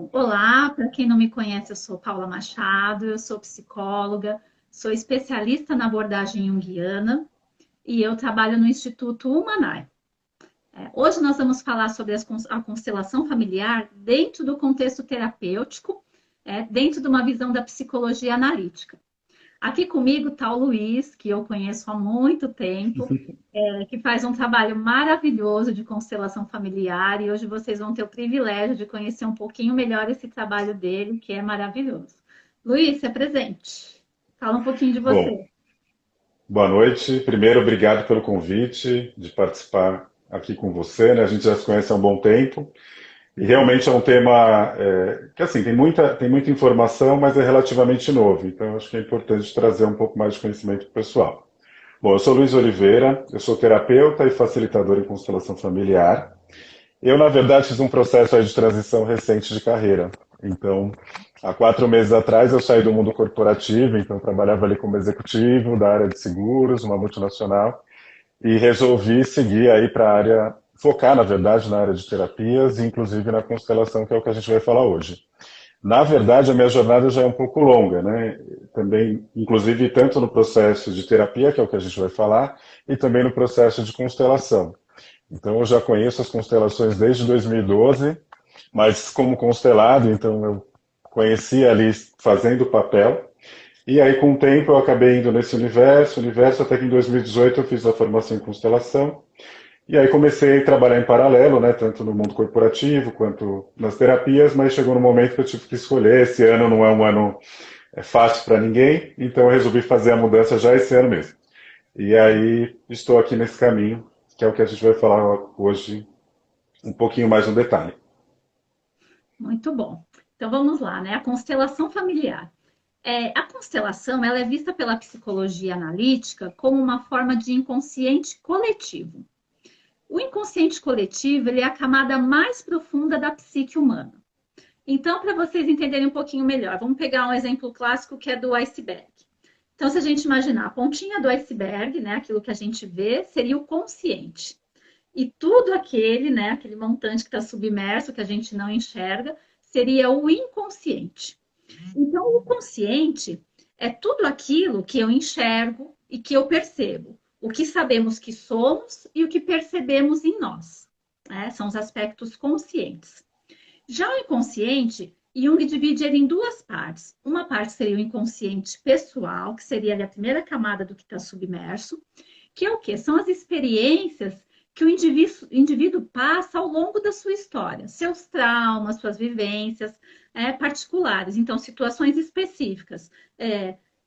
Bom, olá, para quem não me conhece, eu sou Paula Machado, eu sou psicóloga, sou especialista na abordagem junguiana e eu trabalho no Instituto Humanai. Hoje nós vamos falar sobre a constelação familiar dentro do contexto terapêutico, dentro de uma visão da psicologia analítica. Aqui comigo está o Luiz, que eu conheço há muito tempo, que faz um trabalho maravilhoso de constelação familiar, e hoje vocês vão ter o privilégio de conhecer um pouquinho melhor esse trabalho dele, que é maravilhoso. Luiz, se apresente. Fala um pouquinho de Bom, você. boa noite. Primeiro, obrigado pelo convite de participar aqui com você, né? A gente já se conhece há um bom tempo e realmente é um tema que assim tem muita informação, mas é relativamente novo. Então, acho que é importante trazer um pouco mais de conhecimento para o pessoal. Bom, eu sou Luiz Oliveira, eu sou terapeuta e facilitador em constelação familiar. Eu, na verdade, fiz um processo aí de transição recente de carreira. Então, há 4 meses atrás, eu saí do mundo corporativo, então eu trabalhava ali como executivo da área de seguros, uma multinacional, e resolvi seguir aí para a área, focar, na verdade, na área de terapias, e inclusive na constelação, que é o que a gente vai falar hoje. Na verdade, a minha jornada já é um pouco longa, né? Também, inclusive, tanto no processo de terapia, que é o que a gente vai falar, e também no processo de constelação. Então, eu já conheço as constelações desde 2012, mas como constelado, então eu conheci ali fazendo o papel. E aí, com o tempo, eu acabei indo nesse universo, até que em 2018 eu fiz a formação em constelação. E aí comecei a trabalhar em paralelo, né, tanto no mundo corporativo quanto nas terapias, mas chegou no momento que eu tive que escolher. Esse ano não é um ano fácil para ninguém, então eu resolvi fazer a mudança já esse ano mesmo. E aí estou aqui nesse caminho, que é o que a gente vai falar hoje um pouquinho mais no detalhe. Muito bom. Então vamos lá, né? A constelação familiar. A constelação, ela é vista pela psicologia analítica como uma forma de inconsciente coletivo. O inconsciente coletivo, ele é a camada mais profunda da psique humana. Então, para vocês entenderem um pouquinho melhor, vamos pegar um exemplo clássico que é do iceberg. Então, se a gente imaginar a pontinha do iceberg, né, aquilo que a gente vê, seria o consciente. E tudo aquele, né, aquele montante que está submerso, que a gente não enxerga, seria o inconsciente. Então, o consciente é tudo aquilo que eu enxergo e que eu percebo. O que sabemos que somos e o que percebemos em nós. Né? São os aspectos conscientes. Já o inconsciente, Jung divide ele em duas partes. Uma parte seria o inconsciente pessoal, que seria ali a primeira camada do que está submerso, que é o quê? São as experiências que o indivíduo passa ao longo da sua história, seus traumas, suas vivências particulares, então situações específicas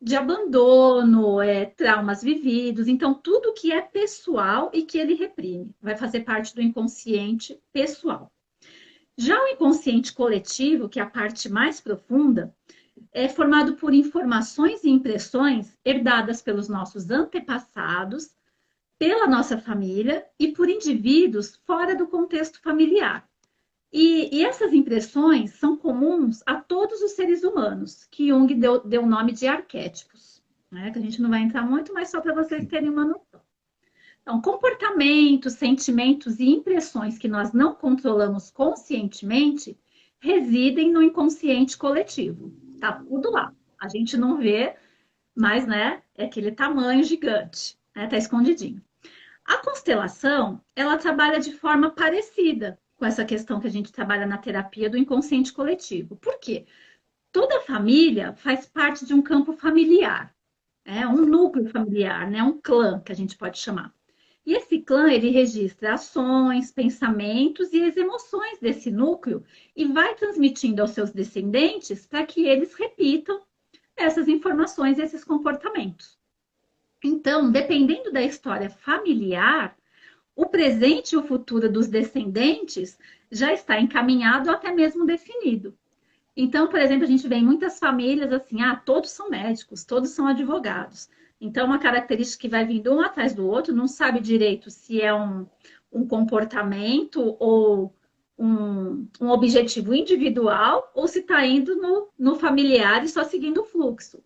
de abandono, traumas vividos, então tudo que é pessoal e que ele reprime vai fazer parte do inconsciente pessoal. Já o inconsciente coletivo, que é a parte mais profunda, é formado por informações e impressões herdadas pelos nossos antepassados, pela nossa família e por indivíduos fora do contexto familiar. E essas impressões são comuns a todos os seres humanos, que Jung deu o nome de arquétipos, né? Que a gente não vai entrar muito, mas só para vocês terem uma noção. Então, comportamentos, sentimentos e impressões que nós não controlamos conscientemente residem no inconsciente coletivo. Tá tudo lá. A gente não vê, mas, né, é aquele tamanho gigante, né? Tá escondidinho. A constelação, ela trabalha de forma parecida com essa questão que a gente trabalha na terapia do inconsciente coletivo. Por quê? Toda família faz parte de um campo familiar, um núcleo familiar, né? Um clã, que a gente pode chamar. E esse clã, ele registra ações, pensamentos e as emoções desse núcleo e vai transmitindo aos seus descendentes para que eles repitam essas informações, esses comportamentos. Então, dependendo da história familiar, o presente e o futuro dos descendentes já está encaminhado ou até mesmo definido. Então, por exemplo, a gente vê em muitas famílias assim, todos são médicos, todos são advogados. Então, uma característica que vai vindo um atrás do outro, não sabe direito se é um comportamento ou um objetivo individual ou se está indo no familiar e só seguindo o fluxo.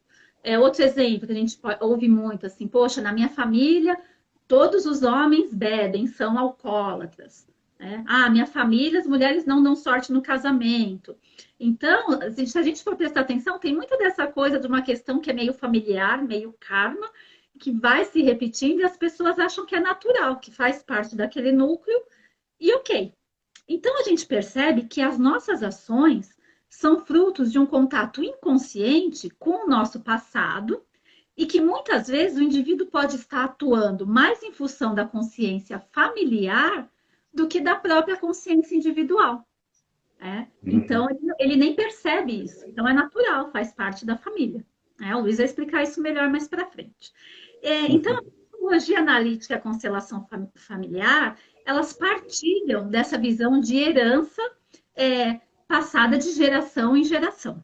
Outro exemplo que a gente ouve muito, assim, poxa, na minha família, todos os homens bebem, são alcoólatras. né? Ah, minha família, as mulheres não dão sorte no casamento. Então, se a gente for prestar atenção, tem muita dessa coisa de uma questão que é meio familiar, meio karma, que vai se repetindo e as pessoas acham que é natural, que faz parte daquele núcleo, e ok. Então, a gente percebe que as nossas ações são frutos de um contato inconsciente com o nosso passado e que muitas vezes o indivíduo pode estar atuando mais em função da consciência familiar do que da própria consciência individual. Né? Uhum. Então, ele nem percebe isso. Então, é natural, faz parte da família. Né? O Luiz vai explicar isso melhor mais para frente. Então, a psicologia analítica e a constelação familiar, elas partilham dessa visão de herança passada de geração em geração.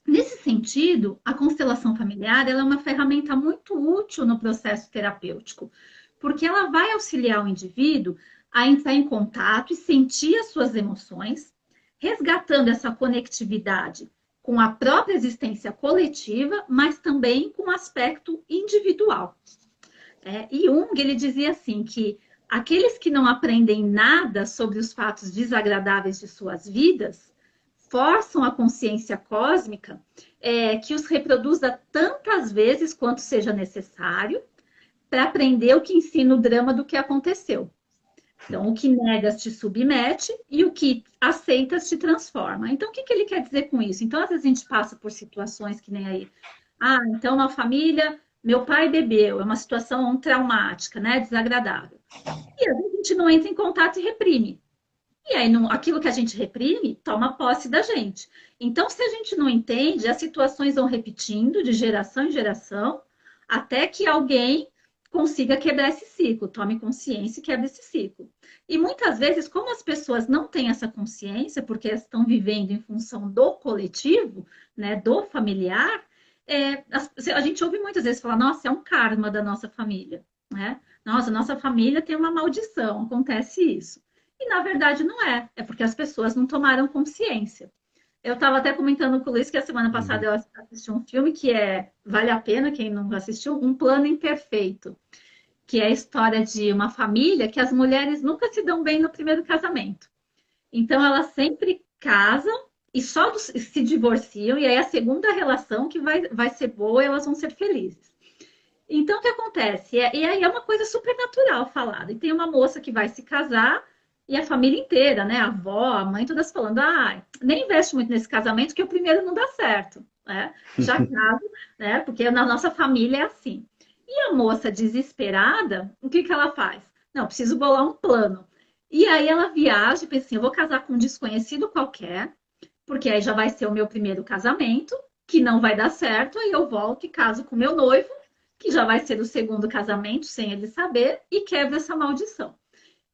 Nesse sentido, a constelação familiar ela é uma ferramenta muito útil no processo terapêutico, porque ela vai auxiliar o indivíduo a entrar em contato e sentir as suas emoções, resgatando essa conectividade com a própria existência coletiva, mas também com o aspecto individual. E Jung ele dizia assim que aqueles que não aprendem nada sobre os fatos desagradáveis de suas vidas forçam a consciência cósmica que os reproduza tantas vezes quanto seja necessário para aprender o que ensina o drama do que aconteceu. Então, o que negas te submete e o que aceitas te transforma. Então, o que ele quer dizer com isso? Então, às vezes a gente passa por situações que nem aí. Ah, então, uma família, meu pai bebeu, é uma situação traumática, né? Desagradável. E às vezes a gente não entra em contato e reprime. E aí, aquilo que a gente reprime toma posse da gente. Então, se a gente não entende, as situações vão repetindo de geração em geração, até que alguém consiga quebrar esse ciclo, tome consciência e quebre esse ciclo. E muitas vezes, como as pessoas não têm essa consciência, porque estão vivendo em função do coletivo, né, do familiar, a gente ouve muitas vezes falar, nossa, é um karma da nossa família, né? Nossa, nossa família tem uma maldição, acontece isso. E na verdade não é porque as pessoas não tomaram consciência. Eu estava até comentando com o Luiz que a semana passada Uhum. eu assisti um filme que vale a pena, quem não assistiu, Um Plano Imperfeito, que é a história de uma família que as mulheres nunca se dão bem no primeiro casamento. Então elas sempre casam e só se divorciam, e aí a segunda relação que vai ser boa, elas vão ser felizes. Então, o que acontece? E aí é uma coisa super natural falada. E tem uma moça que vai se casar e a família inteira, né? A avó, a mãe, todas falando: ah, nem investe muito nesse casamento, que o primeiro não dá certo. Né? Já casa, né? Porque na nossa família é assim. E a moça desesperada, o que ela faz? Não, preciso bolar um plano. E aí ela viaja e pensa assim: eu vou casar com um desconhecido qualquer, porque aí já vai ser o meu primeiro casamento, que não vai dar certo, aí eu volto e caso com meu noivo que já vai ser o segundo casamento sem ele saber, e quebra essa maldição.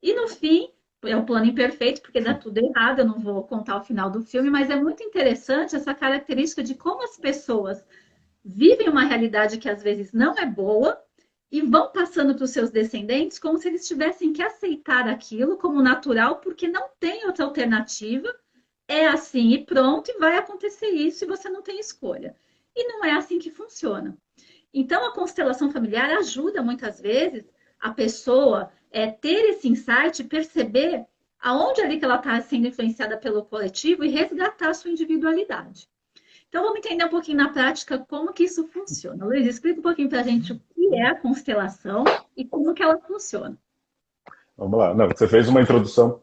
E no fim, é o plano imperfeito, porque dá tudo errado, eu não vou contar o final do filme, mas é muito interessante essa característica de como as pessoas vivem uma realidade que às vezes não é boa e vão passando para os seus descendentes como se eles tivessem que aceitar aquilo como natural, porque não tem outra alternativa, é assim e pronto, e vai acontecer isso e você não tem escolha. E não é assim que funciona. Então, a constelação familiar ajuda muitas vezes a pessoa ter esse insight, perceber aonde ali que ela está sendo influenciada pelo coletivo e resgatar a sua individualidade. Então, vamos entender um pouquinho na prática como que isso funciona. Luiz, explica um pouquinho para a gente o que é a constelação e como que ela funciona. Vamos lá. Não, você fez uma introdução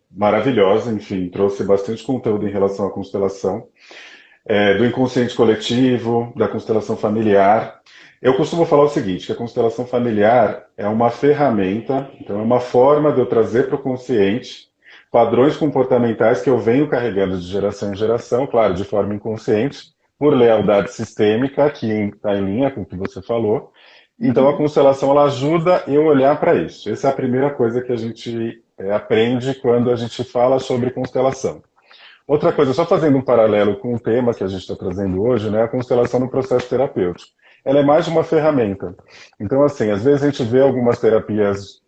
maravilhosa, enfim, trouxe bastante conteúdo em relação à constelação, do inconsciente coletivo, da constelação familiar. Eu costumo falar o seguinte, que a constelação familiar é uma ferramenta, então é uma forma de eu trazer para o consciente padrões comportamentais que eu venho carregando de geração em geração, claro, de forma inconsciente, por lealdade sistêmica, que está em linha com o que você falou. Então a Uhum. constelação ela ajuda eu olhar para isso. Essa é a primeira coisa que a gente aprende quando a gente fala sobre constelação. Outra coisa, só fazendo um paralelo com o tema que a gente está trazendo hoje, né, a constelação no processo terapêutico. Ela é mais uma ferramenta. Então, assim, às vezes a gente vê algumas terapias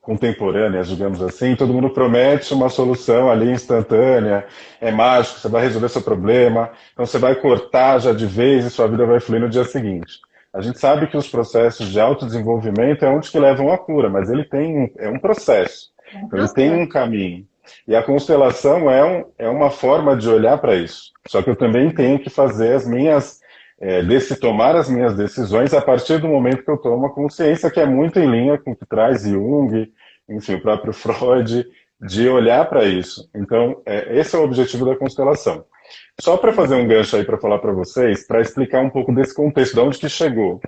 contemporâneas, digamos assim, todo mundo promete uma solução ali instantânea, é mágico, você vai resolver seu problema, então você vai cortar já de vez e sua vida vai fluir no dia seguinte. A gente sabe que os processos de autodesenvolvimento é onde que levam à cura, mas ele é um processo. Com Então ele tem processo. um caminho. E a constelação é uma forma de olhar para isso. Só que eu também tenho que fazer as minhas, tomar as minhas decisões a partir do momento que eu tomo a consciência, que é muito em linha com o que traz Jung, enfim, o próprio Freud, de olhar para isso. Então, esse é o objetivo da constelação. Só para fazer um gancho aí para falar para vocês, para explicar um pouco desse contexto, de onde que chegou.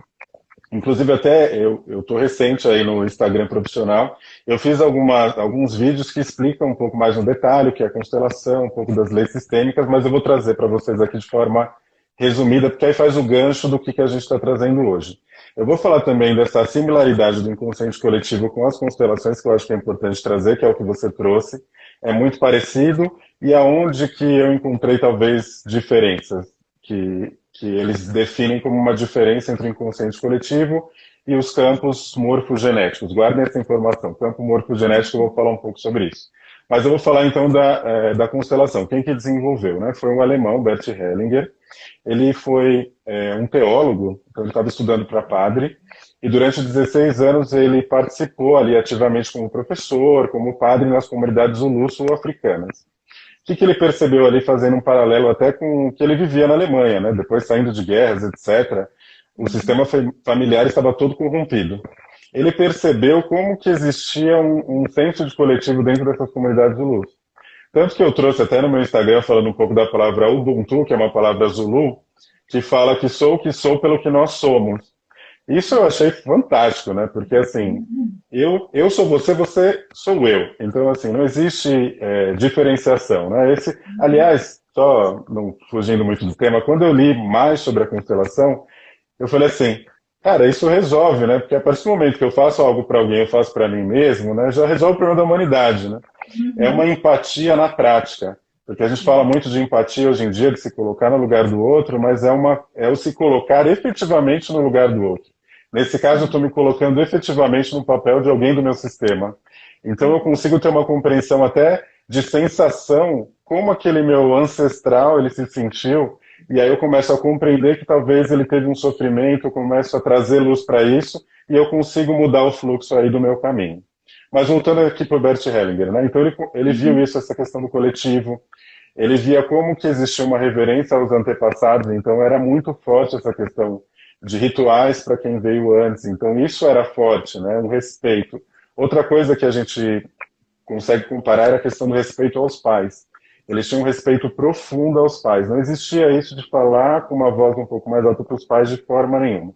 Inclusive, até eu estou recente aí no Instagram profissional, eu fiz alguns vídeos que explicam um pouco mais no detalhe o que é constelação, um pouco das leis sistêmicas, mas eu vou trazer para vocês aqui de forma resumida, porque aí faz o gancho do que a gente está trazendo hoje. Eu vou falar também dessa similaridade do inconsciente coletivo com as constelações, que eu acho que é importante trazer, que é o que você trouxe. É muito parecido, e aonde que eu encontrei talvez diferenças, que eles definem como uma diferença entre o inconsciente coletivo e os campos morfogenéticos. Guardem essa informação. Campo morfogenético, eu vou falar um pouco sobre isso. Mas eu vou falar então da constelação. Quem que desenvolveu? Né? Foi um alemão, Bert Hellinger. Ele foi um teólogo, então ele estava estudando para padre, e durante 16 anos ele participou ali ativamente como professor, como padre nas comunidades Zulu sul-africanas. O que ele percebeu ali, fazendo um paralelo até com o que ele vivia na Alemanha, né? Depois saindo de guerras, etc., o sistema familiar estava todo corrompido. Ele percebeu como que existia um senso de coletivo dentro dessas comunidades zulus. Tanto que eu trouxe até no meu Instagram falando um pouco da palavra Ubuntu, que é uma palavra zulu, que fala que sou o que sou pelo que nós somos. Isso eu achei fantástico, né? Porque assim, eu sou você, você sou eu. Então, assim, não existe diferenciação, né? Aliás, só não fugindo muito do tema, quando eu li mais sobre a constelação, eu falei assim, cara, isso resolve, né? Porque a partir do momento que eu faço algo para alguém, eu faço para mim mesmo, né? Já resolve o problema da humanidade, né? É uma Uhum. empatia na prática. Porque a gente fala muito de empatia hoje em dia, de se colocar no lugar do outro, mas é o se colocar efetivamente no lugar do outro. Nesse caso, eu estou me colocando efetivamente no papel de alguém do meu sistema. Então, eu consigo ter uma compreensão até de sensação, como aquele meu ancestral ele se sentiu, e aí eu começo a compreender que talvez ele teve um sofrimento, eu começo a trazer luz para isso, e eu consigo mudar o fluxo aí do meu caminho. Mas voltando aqui para o Bert Hellinger, né? Então ele viu isso, essa questão do coletivo, ele via como que existia uma reverência aos antepassados, então era muito forte essa questão de rituais para quem veio antes, então isso era forte, né? O respeito. Outra coisa que a gente consegue comparar é a questão do respeito aos pais. Eles tinham um respeito profundo aos pais, não existia isso de falar com uma voz um pouco mais alta para os pais de forma nenhuma.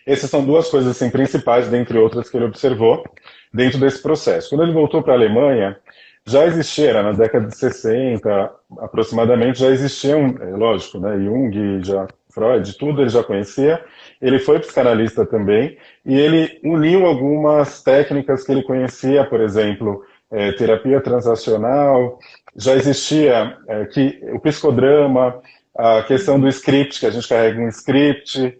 Essas são duas coisas assim, principais, dentre outras, que ele observou dentro desse processo. Quando ele voltou para a Alemanha, já existia, era na década de 60, aproximadamente, já existiam, lógico, né, Jung, já, Freud, tudo ele já conhecia. Ele foi psicanalista também, e ele uniu algumas técnicas que ele conhecia, por exemplo, terapia transacional, já existia o psicodrama, a questão do script, que a gente carrega um script,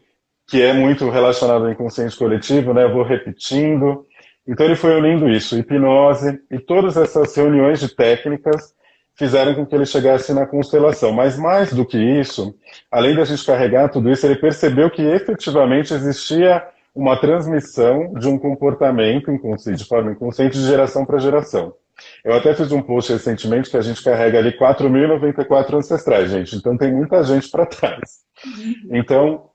que é muito relacionado ao inconsciente coletivo, né? Eu vou repetindo. Então ele foi unindo isso, hipnose, e todas essas reuniões de técnicas fizeram com que ele chegasse na constelação. Mas mais do que isso, além da gente carregar tudo isso, ele percebeu que efetivamente existia uma transmissão de um comportamento inconsciente, de forma inconsciente, de geração para geração. Eu até fiz um post recentemente que a gente carrega ali 4.094 ancestrais, gente. Então tem muita gente para trás. Então,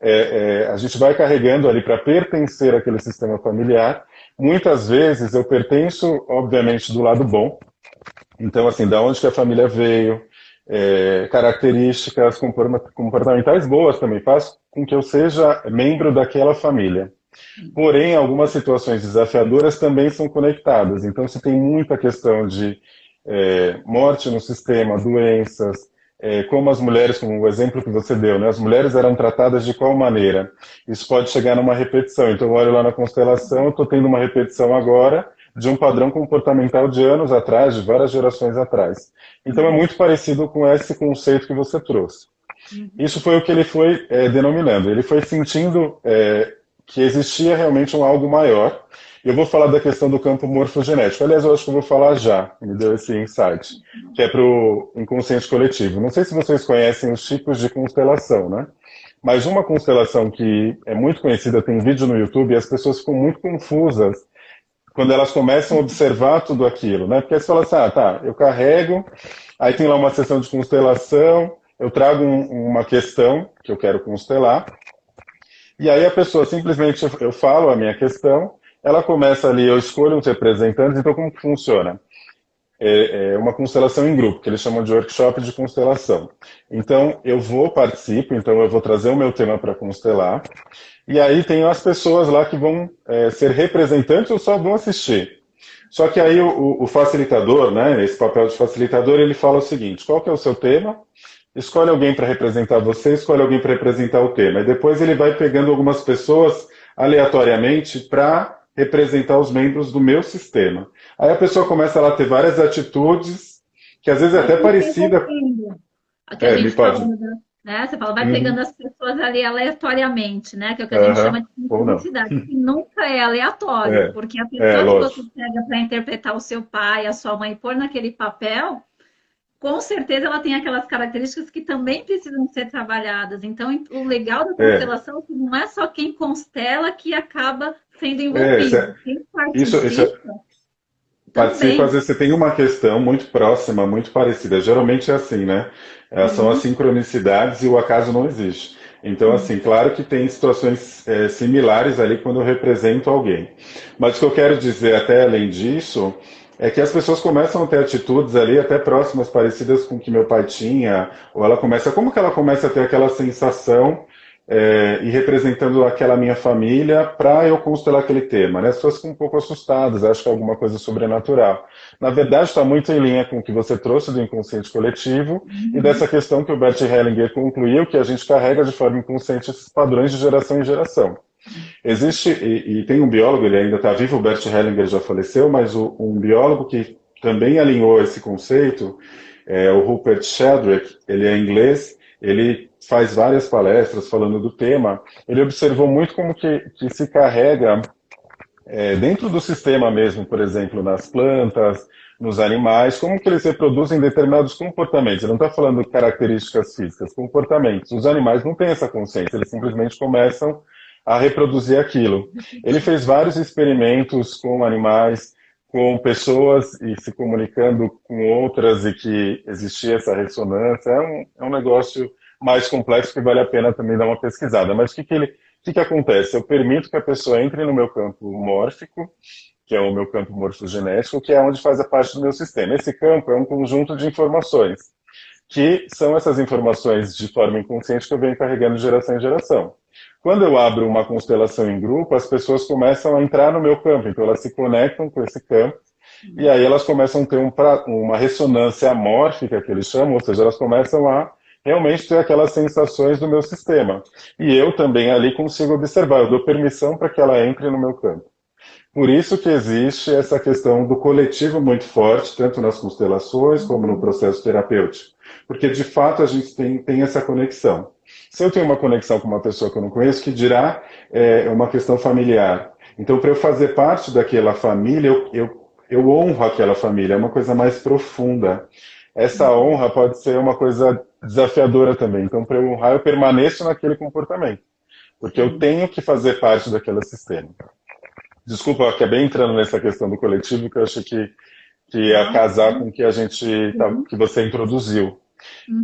a gente vai carregando ali para pertencer àquele sistema familiar. Muitas vezes eu pertenço, obviamente, do lado bom. Então, assim, da onde que a família veio, características comportamentais boas também faz com que eu seja membro daquela família. Porém, algumas situações desafiadoras também são conectadas. Então, se tem muita questão de morte no sistema, doenças, como as mulheres, como o exemplo que você deu, né? As mulheres eram tratadas de qual maneira? Isso pode chegar numa repetição. Então, eu olho lá na constelação, eu estou tendo uma repetição agora de um padrão comportamental de anos atrás, de várias gerações atrás. Então, é muito parecido com esse conceito que você trouxe. Isso foi o que ele foi denominando. Ele foi sentindo que existia realmente um algo maior. Eu vou falar da questão do campo morfogenético. Aliás, eu acho que eu vou falar já, me deu esse insight, que é para o inconsciente coletivo. Não sei se vocês conhecem os tipos de constelação, né? Mas uma constelação que é muito conhecida, tem vídeo no YouTube, e as pessoas ficam muito confusas quando elas começam a observar tudo aquilo, né? Porque você fala assim, ah, tá, eu carrego, aí tem lá uma sessão de constelação, eu trago uma questão que eu quero constelar, e aí a pessoa simplesmente, eu falo a minha questão, ela começa ali, eu escolho uns representantes, então como que funciona? É uma constelação em grupo, que eles chamam de workshop de constelação. Então, eu participo, então eu vou trazer o meu tema para constelar, e aí tem as pessoas lá que vão ser representantes ou só vão assistir. Só que aí o facilitador, né, esse papel de facilitador, ele fala o seguinte, qual que é o seu tema? Escolhe alguém para representar você, escolhe alguém para representar o tema. E depois ele vai pegando algumas pessoas aleatoriamente para representar os membros do meu sistema. Aí a pessoa começa lá a ter várias atitudes, que às vezes é Vai até parecida. interrompendo. A que a Me gente pode. falou, né? Você fala, vai Uhum. pegando as pessoas ali aleatoriamente, né? Que é o que a gente chama Aham. de Ou não. sincronicidade, que nunca é aleatório, É, porque a pessoa que você lógico. pega para interpretar o seu pai, a sua mãe, e pôr naquele papel, com certeza ela tem aquelas características que também precisam ser trabalhadas. Então, o legal da É, constelação é que não é só quem constela que acaba sendo é, envolvido. Quem isso participa participa, às também. vezes você tem uma questão muito próxima, muito parecida. Geralmente é assim, né? São as Sim, sincronicidades e o acaso não existe. Então, sim. assim, claro que tem situações similares ali quando eu represento alguém. Mas o que eu quero dizer, até além disso, é que as pessoas começam a ter atitudes ali até próximas, parecidas com o que meu pai tinha, ou ela começa, como que ela começa a ter aquela sensação e representando aquela minha família para eu constelar aquele tema, né? As pessoas ficam um pouco assustadas, acham que é alguma coisa sobrenatural. Na verdade, está muito em linha com o que você trouxe do inconsciente coletivo e dessa Uhum. questão que o Bert Hellinger concluiu, que a gente carrega de forma inconsciente esses padrões de geração em geração. Existe, e tem um biólogo, ele ainda está vivo, o Bert Hellinger já faleceu, mas um biólogo que também alinhou esse conceito é o Rupert Sheldrake, ele é inglês, ele faz várias palestras falando do tema, ele observou muito como que se carrega dentro do sistema mesmo, por exemplo, nas plantas, nos animais, como que eles reproduzem determinados comportamentos. Ele não está falando de características físicas, comportamentos. Os animais não têm essa consciência, eles simplesmente começam a reproduzir aquilo. Ele fez vários experimentos com animais, com pessoas e se comunicando com outras e que existia essa ressonância. É um negócio mais complexo que vale a pena também dar uma pesquisada. Mas o que acontece? Eu permito que a pessoa entre no meu campo mórfico, que é o meu campo morfogenético, que é onde faz a parte do meu sistema. Esse campo é um conjunto de informações, que são essas informações de forma inconsciente que eu venho carregando de geração em geração. Quando eu abro uma constelação em grupo, as pessoas começam a entrar no meu campo, então elas se conectam com esse campo, e aí elas começam a ter uma ressonância amórfica, que eles chamam, ou seja, elas começam a realmente ter aquelas sensações do meu sistema. E eu também ali consigo observar, eu dou permissão para que ela entre no meu campo. Por isso que existe essa questão do coletivo muito forte, tanto nas constelações como no processo terapêutico. Porque, de fato, a gente tem essa conexão. Se eu tenho uma conexão com uma pessoa que eu não conheço, que dirá uma questão familiar. Então, para eu fazer parte daquela família, eu honro aquela família, é uma coisa mais profunda. Essa honra pode ser uma coisa desafiadora também. Então, para eu honrar, eu permaneço naquele comportamento. Porque eu Sim. tenho que fazer parte daquele sistema. Desculpa, eu acabei entrando nessa questão do coletivo, que eu achei que ia Não, casar com o que sim. que você introduziu.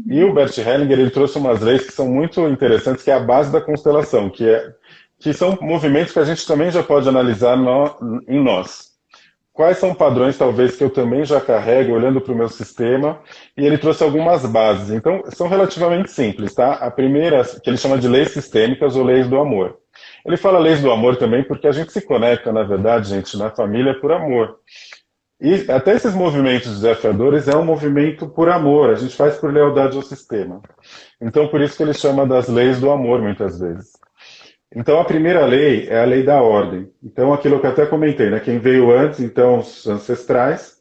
E o Uhum. Bert Hellinger ele trouxe umas leis que são muito interessantes, que é a base da constelação, que são movimentos que a gente também já pode analisar em nós. Quais são padrões, talvez, que eu também já carrego, olhando para o meu sistema, e ele trouxe algumas bases. Então, são relativamente simples, tá? A primeira, que ele chama de leis sistêmicas ou leis do amor. Ele fala leis do amor também porque a gente se conecta, na verdade, gente, na família por amor. E até esses movimentos desafiadores é um movimento por amor, a gente faz por lealdade ao sistema. Então, por isso que ele chama das leis do amor, muitas vezes. Então, a primeira lei é a lei da ordem. Então, aquilo que eu até comentei, né? Quem veio antes, então, os ancestrais,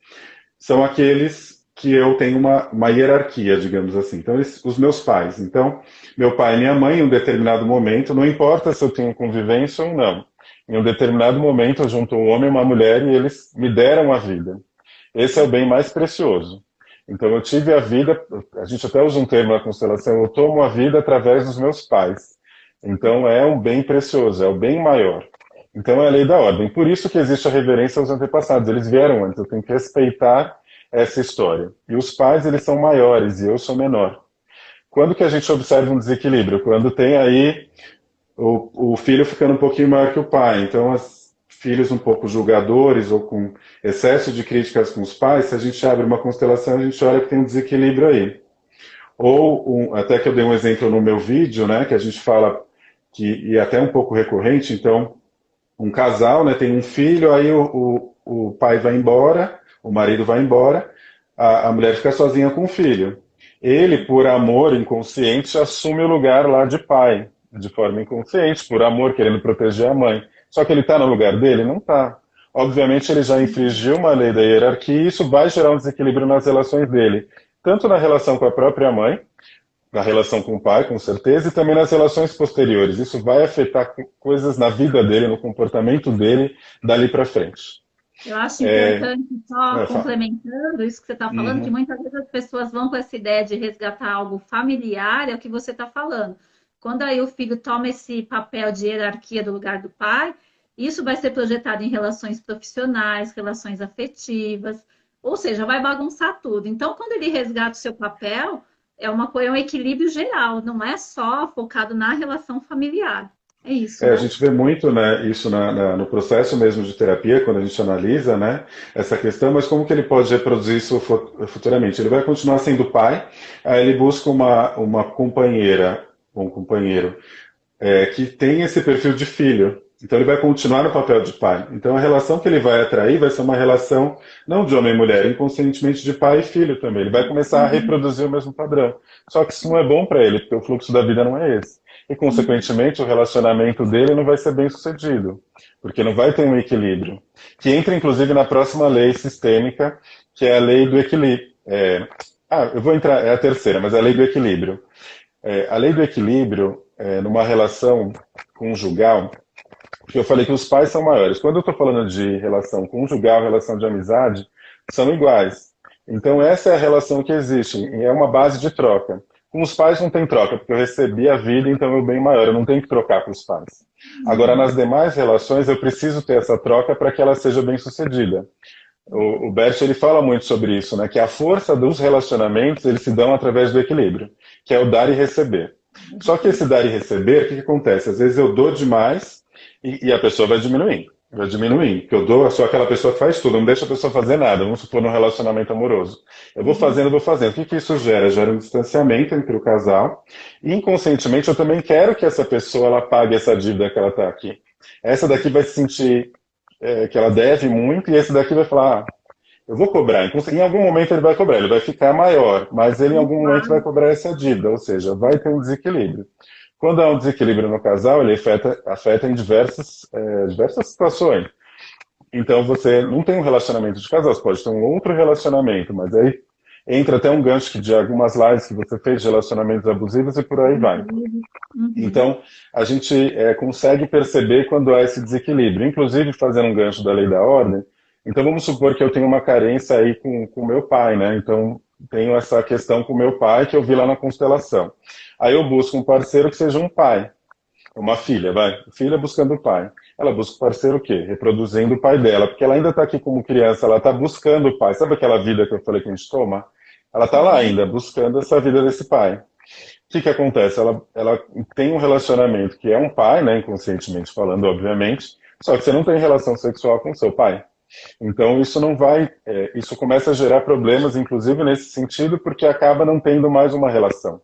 são aqueles que eu tenho uma hierarquia, digamos assim. Então, os meus pais. Então, meu pai e minha mãe, em um determinado momento, não importa se eu tenho convivência ou não, em um determinado momento eu junto um homem e uma mulher e eles me deram a vida. Esse é o bem mais precioso. Então, eu tive a vida, a gente até usa um termo na constelação, eu tomo a vida através dos meus pais. Então, é um bem precioso, é o bem maior. Então é a lei da ordem. Por isso que existe a reverência aos antepassados. Eles vieram antes, eu tenho que respeitar essa história. E os pais, eles são maiores e eu sou menor. Quando que a gente observa um desequilíbrio? Quando tem aí o filho ficando um pouquinho maior que o pai. Então, os filhos um pouco julgadores ou com excesso de críticas com os pais, se a gente abre uma constelação, a gente olha que tem um desequilíbrio aí. Ou, até que eu dei um exemplo no meu vídeo, né, que a gente fala que, e até um pouco recorrente, então, um casal, né, tem um filho, aí o pai vai embora, o marido vai embora, a mulher fica sozinha com o filho. Ele, por amor inconsciente, assume o lugar lá de pai, de forma inconsciente, por amor, querendo proteger a mãe. Só que ele está no lugar dele? Não está. Obviamente, ele já infringiu uma lei da hierarquia e isso vai gerar um desequilíbrio nas relações dele, tanto na relação com a própria mãe, na relação com o pai, com certeza, e também nas relações posteriores. Isso vai afetar coisas na vida dele, no comportamento dele, dali para frente. Eu acho importante, só É, complementando isso que você está falando, que uhum, muitas vezes as pessoas vão com essa ideia de resgatar algo familiar, é o que você está falando. Quando aí o filho toma esse papel de hierarquia do lugar do pai, isso vai ser projetado em relações profissionais, relações afetivas, ou seja, vai bagunçar tudo. Então, quando ele resgata o seu papel, é um equilíbrio geral, não é só focado na relação familiar. É isso, A né? gente vê muito, né, isso no processo mesmo de terapia, quando a gente analisa, né, essa questão, mas como que ele pode reproduzir isso futuramente? Ele vai continuar sendo pai, aí ele busca uma companheira, um companheiro, que tem esse perfil de filho. Então ele vai continuar no papel de pai. Então a relação que ele vai atrair vai ser uma relação não de homem e mulher, inconscientemente de pai e filho também. Ele vai começar a reproduzir o mesmo padrão. Só que isso não é bom para ele, porque o fluxo da vida não é esse. E consequentemente o relacionamento dele não vai ser bem sucedido, porque não vai ter um equilíbrio. Que entra inclusive na próxima lei sistêmica, que é a lei do equilíbrio. Eu vou entrar, é a terceira, mas é a lei do equilíbrio. A lei do equilíbrio, numa relação conjugal, porque eu falei que os pais são maiores. Quando eu estou falando de relação conjugal, relação de amizade, são iguais. Então, essa é a relação que existe, e é uma base de troca. Com os pais não tem troca, porque eu recebi a vida, então eu bem maior, eu não tenho que trocar com os pais. Agora, nas demais relações, eu preciso ter essa troca para que ela seja bem sucedida. O Bert ele fala muito sobre isso, né? Que a força dos relacionamentos eles se dão através do equilíbrio, que é o dar e receber. Só que esse dar e receber, o que acontece? Às vezes eu dou demais e a pessoa vai diminuindo. Vai diminuindo, porque eu dou, eu sou aquela pessoa que faz tudo, não deixa a pessoa fazer nada, vamos supor num relacionamento amoroso. Eu vou fazendo, vou fazendo. O que isso gera? Gera um distanciamento entre o casal e inconscientemente eu também quero que essa pessoa ela pague essa dívida que ela está aqui. Essa daqui vai se sentir que ela deve muito, e esse daqui vai falar, eu vou cobrar. Em algum momento ele vai cobrar, ele vai ficar maior, mas ele em algum momento vai cobrar essa dívida, ou seja, vai ter um desequilíbrio. Quando há um desequilíbrio no casal, ele afeta em diversas situações. Então você não tem um relacionamento de casal, você pode ter um outro relacionamento, mas aí entra até um gancho de algumas lives que você fez de relacionamentos abusivos e por aí vai. Uhum. Então, a gente consegue perceber quando há esse desequilíbrio, inclusive fazendo um gancho da lei da ordem. Então, vamos supor que eu tenho uma carência aí com meu pai, né? Então, tenho essa questão com meu pai que eu vi lá na constelação. Aí eu busco um parceiro que seja um pai, uma filha, vai. Filha buscando o pai. Ela busca o parceiro o quê? Reproduzindo o pai dela, porque ela ainda está aqui como criança, ela está buscando o pai. Sabe aquela vida que eu falei que a gente toma? Ela está lá ainda, buscando essa vida desse pai. O que acontece? Ela tem um relacionamento que é um pai, né, inconscientemente falando, obviamente, só que você não tem relação sexual com seu pai. Então isso não vai, isso começa a gerar problemas, inclusive nesse sentido, porque acaba não tendo mais uma relação.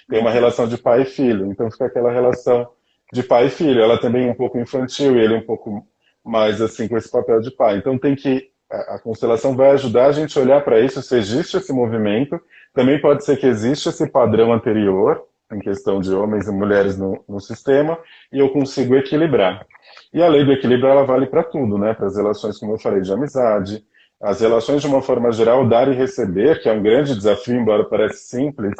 Tem uma relação de pai e filho, então fica aquela relação de pai e filho. Ela também é um pouco infantil e ele é um pouco mais assim com esse papel de pai. Então tem que a constelação vai ajudar a gente a olhar para isso, se existe esse movimento. Também pode ser que exista esse padrão anterior, em questão de homens e mulheres no sistema, e eu consigo equilibrar. E a lei do equilíbrio, ela vale para tudo, né? Para as relações, como eu falei, de amizade, as relações de uma forma geral, dar e receber, que é um grande desafio, embora pareça simples,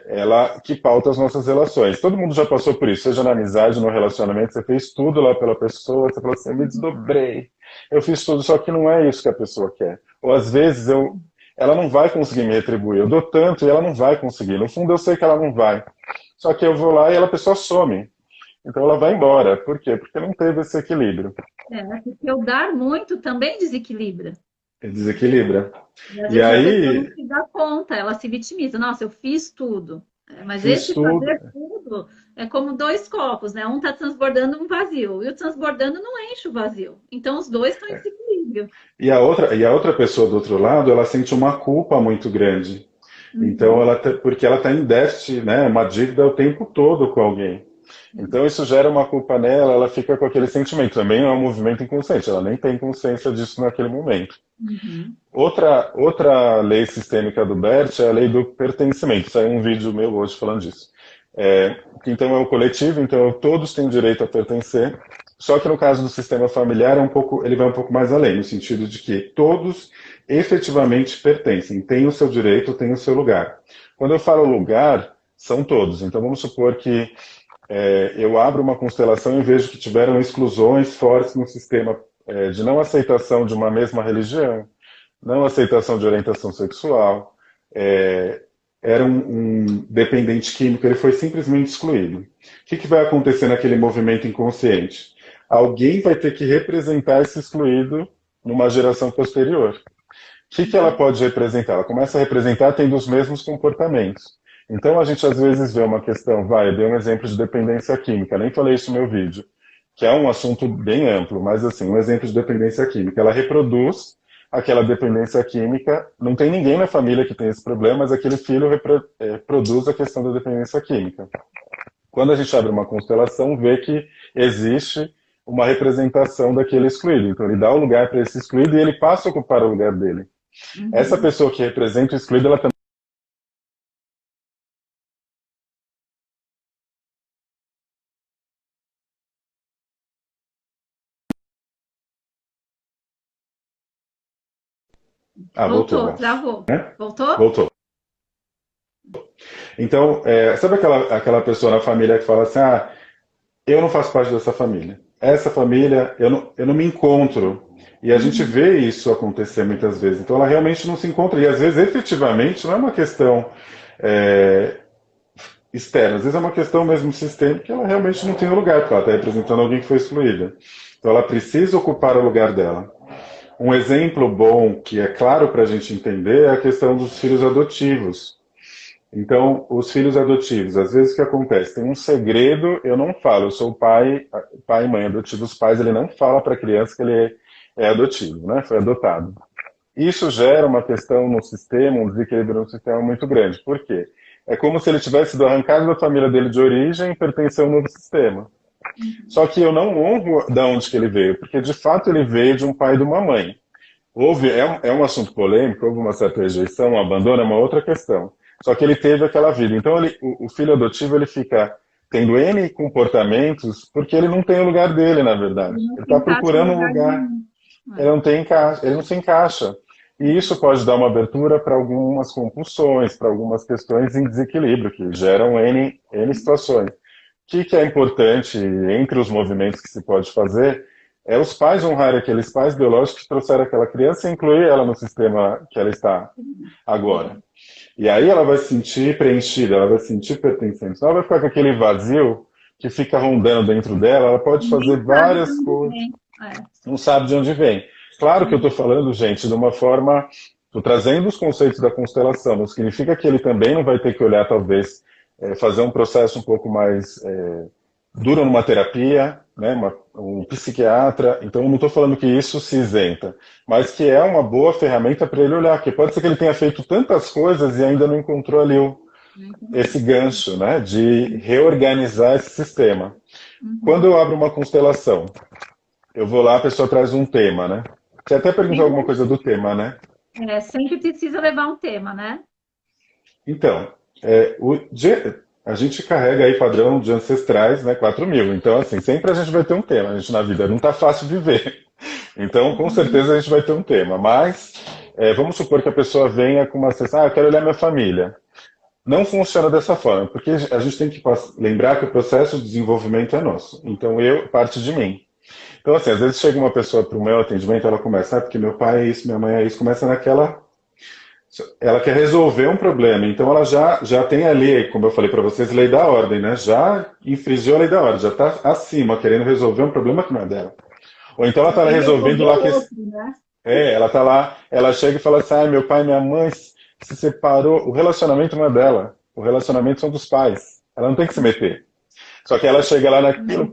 ela que pauta as nossas relações. Todo mundo já passou por isso, seja na amizade, no relacionamento, você fez tudo lá pela pessoa, você falou assim, eu me desdobrei, eu fiz tudo, só que não é isso que a pessoa quer. Ou às vezes ela não vai conseguir me retribuir, eu dou tanto e ela não vai conseguir. No fundo eu sei que ela não vai. Só que eu vou lá e a pessoa some. Então ela vai embora. Por quê? Porque não teve esse equilíbrio. Porque eu dar muito também desequilibra. Desequilibra. E às E vezes a pessoa não aí, se dá conta, ela se vitimiza. Nossa, eu fiz tudo. Mas fiz esse tudo. fazer tudo é como dois copos, né? Um está transbordando um vazio, e o transbordando não enche o vazio. Então os dois estão em desequilíbrio. E a outra pessoa do outro lado, ela sente uma culpa muito grande. Então, Uhum, porque ela está em déficit, né? Uma dívida o tempo todo com alguém. Então, isso gera uma culpa nela, ela fica com aquele sentimento. Também é um movimento inconsciente, ela nem tem consciência disso naquele momento. uhum, Outra lei sistêmica do Bert é a lei do pertencimento. Saiu um vídeo meu hoje falando disso. Que então é o coletivo, então todos têm direito a pertencer. Só que no caso do sistema familiar ele vai um pouco mais além, no sentido de que todos efetivamente pertencem, têm o seu direito, têm o seu lugar. Quando eu falo lugar, são todos. Então vamos supor que eu abro uma constelação e vejo que tiveram exclusões fortes no sistema de não aceitação de uma mesma religião, não aceitação de orientação sexual, era um dependente químico, ele foi simplesmente excluído. O que vai acontecer naquele movimento inconsciente? Alguém vai ter que representar esse excluído numa geração posterior. O que ela pode representar? Ela começa a representar tendo os mesmos comportamentos. Então a gente às vezes vê uma questão, eu dei um exemplo de dependência química, nem falei isso no meu vídeo, que é um assunto bem amplo, mas assim, um exemplo de dependência química. Ela reproduz aquela dependência química, não tem ninguém na família que tem esse problema, mas aquele filho produz a questão da dependência química. Quando a gente abre uma constelação, vê que existe uma representação daquele excluído. Então ele dá o lugar para esse excluído e ele passa a ocupar o lugar dele. Essa uhum. pessoa que representa o excluído, ela também. Ah, voltou, Voltou, bom. travou. Né? Voltou? Voltou. Então, sabe aquela pessoa na família que fala assim, eu não faço parte dessa família. Essa família, eu não me encontro. E a gente Uhum, vê isso acontecer muitas vezes. Então ela realmente não se encontra. E às vezes, efetivamente, não é uma questão é, externa. Às vezes é uma questão mesmo sistêmica que ela realmente não tem um lugar, porque ela está representando alguém que foi excluída. Então ela precisa ocupar o lugar dela. Um exemplo bom, que é claro para a gente entender, é a questão dos filhos adotivos. Então, os filhos adotivos, às vezes o que acontece? Tem um segredo, eu não falo, eu sou pai e mãe adotivo, os pais ele não fala para a criança que ele é adotivo, né? Foi adotado. Isso gera uma questão no sistema, um desequilíbrio no sistema muito grande. Por quê? É como se ele tivesse sido arrancado da família dele de origem e pertencer a um novo sistema. uhum. Só que eu não honro da onde que ele veio, porque de fato ele veio de um pai e de uma mãe. É um assunto polêmico, houve uma certa rejeição, um abandono, é uma outra questão. Só que ele teve aquela vida. Então o filho adotivo ele fica tendo N comportamentos porque ele não tem o lugar dele, na verdade. Ele não Ele se está encaixa em procurando um lugar lugar, nenhum. ele É. não tem ele não se encaixa. E isso pode dar uma abertura para algumas compulsões, para algumas questões em desequilíbrio, que geram N situações. O que é importante entre os movimentos que se pode fazer é os pais honrarem aqueles pais biológicos que trouxeram aquela criança e incluir ela no sistema que ela está agora. Sim. E aí ela vai se sentir preenchida, ela vai se sentir pertencente. Senão ela vai ficar com aquele vazio que fica rondando dentro dela, ela pode fazer Nem sabe de várias onde coisas, vem. É. não sabe de onde vem. Claro que eu estou falando, gente, de uma forma. Estou trazendo os conceitos da constelação, não significa que ele também não vai ter que olhar, talvez, fazer um processo um pouco mais duro numa terapia, né, um psiquiatra. Então, eu não estou falando que isso se isenta, mas que é uma boa ferramenta para ele olhar, porque pode ser que ele tenha feito tantas coisas e ainda não encontrou ali Não esse encontrou. gancho, né, de reorganizar esse sistema. Quando Uhum. eu abro uma constelação, eu vou lá, a pessoa traz um tema, né? Você até perguntou alguma Sempre, coisa do tema, né? sempre precisa levar um tema, né? Então, a gente carrega aí padrão de ancestrais, né, 4.000. Então, assim, sempre a gente vai ter um tema. A gente na vida não está fácil viver. Então, com Uhum. certeza a gente vai ter um tema. Mas, vamos supor que a pessoa venha com uma sensação, eu quero olhar minha família. Não funciona dessa forma, porque a gente tem que lembrar que o processo de desenvolvimento é nosso. Então, parte de mim. Então, assim, às vezes chega uma pessoa para o meu atendimento, ela começa, porque meu pai é isso, minha mãe é isso, começa naquela Ela quer resolver um problema, então ela já tem ali, como eu falei para vocês, lei da ordem, né? Já infringiu a lei da ordem, já está acima, querendo resolver um problema que não é dela. Ou então ela Já está quer resolvendo resolver lá o que outro, né? ela está lá, ela chega e fala assim, ah, meu pai e minha mãe se separou, o relacionamento não é dela, o relacionamento são dos pais. Ela não tem que se meter. Só que ela chega lá naquilo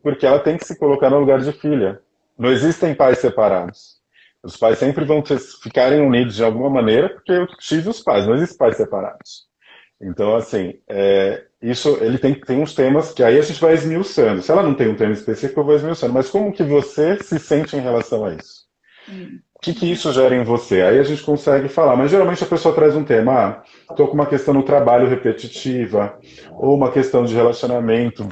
porque ela tem que se colocar no lugar de filha. Não existem pais separados. Os pais sempre vão ficarem unidos de alguma maneira, porque eu tive os pais, não existem pais separados. Então, assim, isso ele tem uns temas que aí a gente vai esmiuçando. Se ela não tem um tema específico, eu vou esmiuçando. Mas como que você se sente em relação a isso? Sim. O que isso gera em você? Aí a gente consegue falar, mas geralmente a pessoa traz um tema, estou com uma questão no trabalho repetitiva, ou uma questão de relacionamento,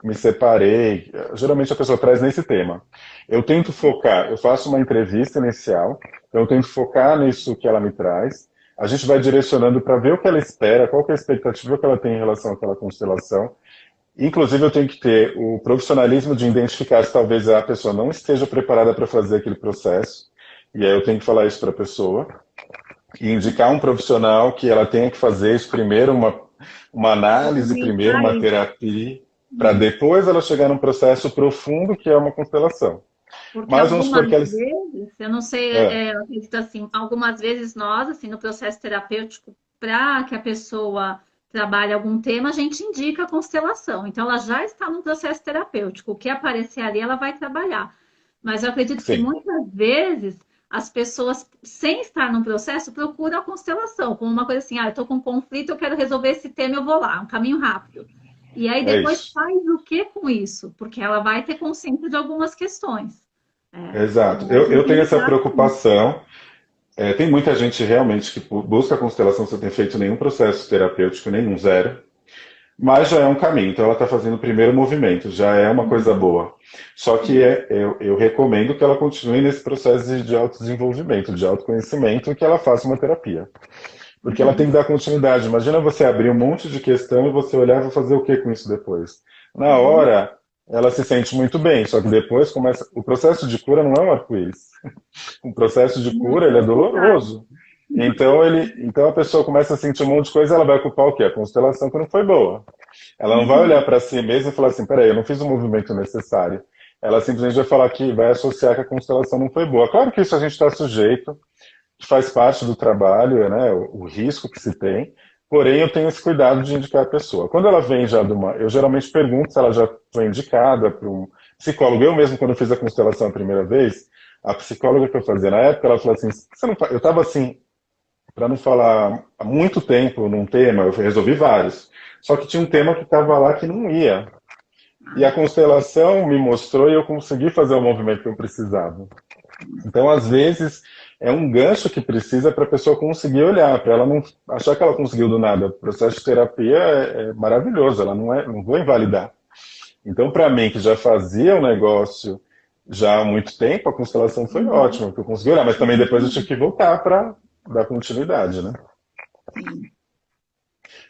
me separei. Geralmente a pessoa traz nesse tema. Eu tento focar, eu faço uma entrevista inicial, então eu tento focar nisso que ela me traz. A gente vai direcionando para ver o que ela espera, qual que é a expectativa que ela tem em relação àquela constelação. Inclusive, eu tenho que ter o profissionalismo de identificar se talvez a pessoa não esteja preparada para fazer aquele processo. E aí eu tenho que falar isso para a pessoa. E indicar um profissional que ela tenha que fazer isso primeiro, uma análise, primeiro Movimentar uma isso. terapia, para depois ela chegar num processo profundo que é uma constelação. Porque Mas vamos supor algumas que ela. vezes, eu não sei, É, eu acredito assim, algumas vezes nós, assim, no processo terapêutico, para que a pessoa trabalhe algum tema, a gente indica a constelação. Então, ela já está no processo terapêutico. O que aparecer ali, ela vai trabalhar. Mas eu acredito que sim, muitas vezes as pessoas, sem estar no processo, procuram a constelação, como uma coisa assim, eu estou com um conflito, eu quero resolver esse tema, eu vou lá, um caminho rápido. E aí é depois isso. faz o que com isso? Porque ela vai ter consciência de algumas questões. Exato. Então, Eu tem que tenho essa lidar com isso. preocupação. Tem muita gente realmente que busca a constelação sem ter feito nenhum processo terapêutico, nenhum zero. Mas já é um caminho, então ela está fazendo o primeiro movimento, já é uma coisa boa. Só que eu recomendo que ela continue nesse processo de autodesenvolvimento, de autoconhecimento, e que ela faça uma terapia. Porque ela tem que dar continuidade. Imagina você abrir um monte de questão e você olhar e vai fazer o que com isso depois? Na Uhum. hora, ela se sente muito bem, só que depois começa. O processo de cura não é um arco-íris. O processo de cura ele é Muito verdade. doloroso. Então a pessoa começa a sentir um monte de coisa, ela vai culpar o quê? A constelação que não foi boa. Ela não vai olhar Uhum. para si mesma e falar assim, peraí, eu não fiz o movimento necessário. Ela simplesmente vai falar que vai associar que a constelação não foi boa. Claro que isso a gente está sujeito, que faz parte do trabalho, né, o risco que se tem, porém eu tenho esse cuidado de indicar a pessoa. Quando ela vem já de uma... Eu geralmente pergunto se ela já foi indicada para um psicólogo. Eu mesmo, quando eu fiz a constelação a primeira vez, a psicóloga que eu fazia na época, ela falou assim, você não... eu estava assim, para não falar há muito tempo num tema, eu resolvi vários. Só que tinha um tema que estava lá que não ia. E a constelação me mostrou e eu consegui fazer o movimento que eu precisava. Então, às vezes, é um gancho que precisa para a pessoa conseguir olhar, para ela não achar que ela conseguiu do nada. O processo de terapia é maravilhoso, ela não vou invalidar. Então, para mim, que já fazia o negócio já há muito tempo, a constelação foi Uhum. ótima, porque eu consegui olhar, mas também depois eu tive que voltar para dar continuidade, né? Sim.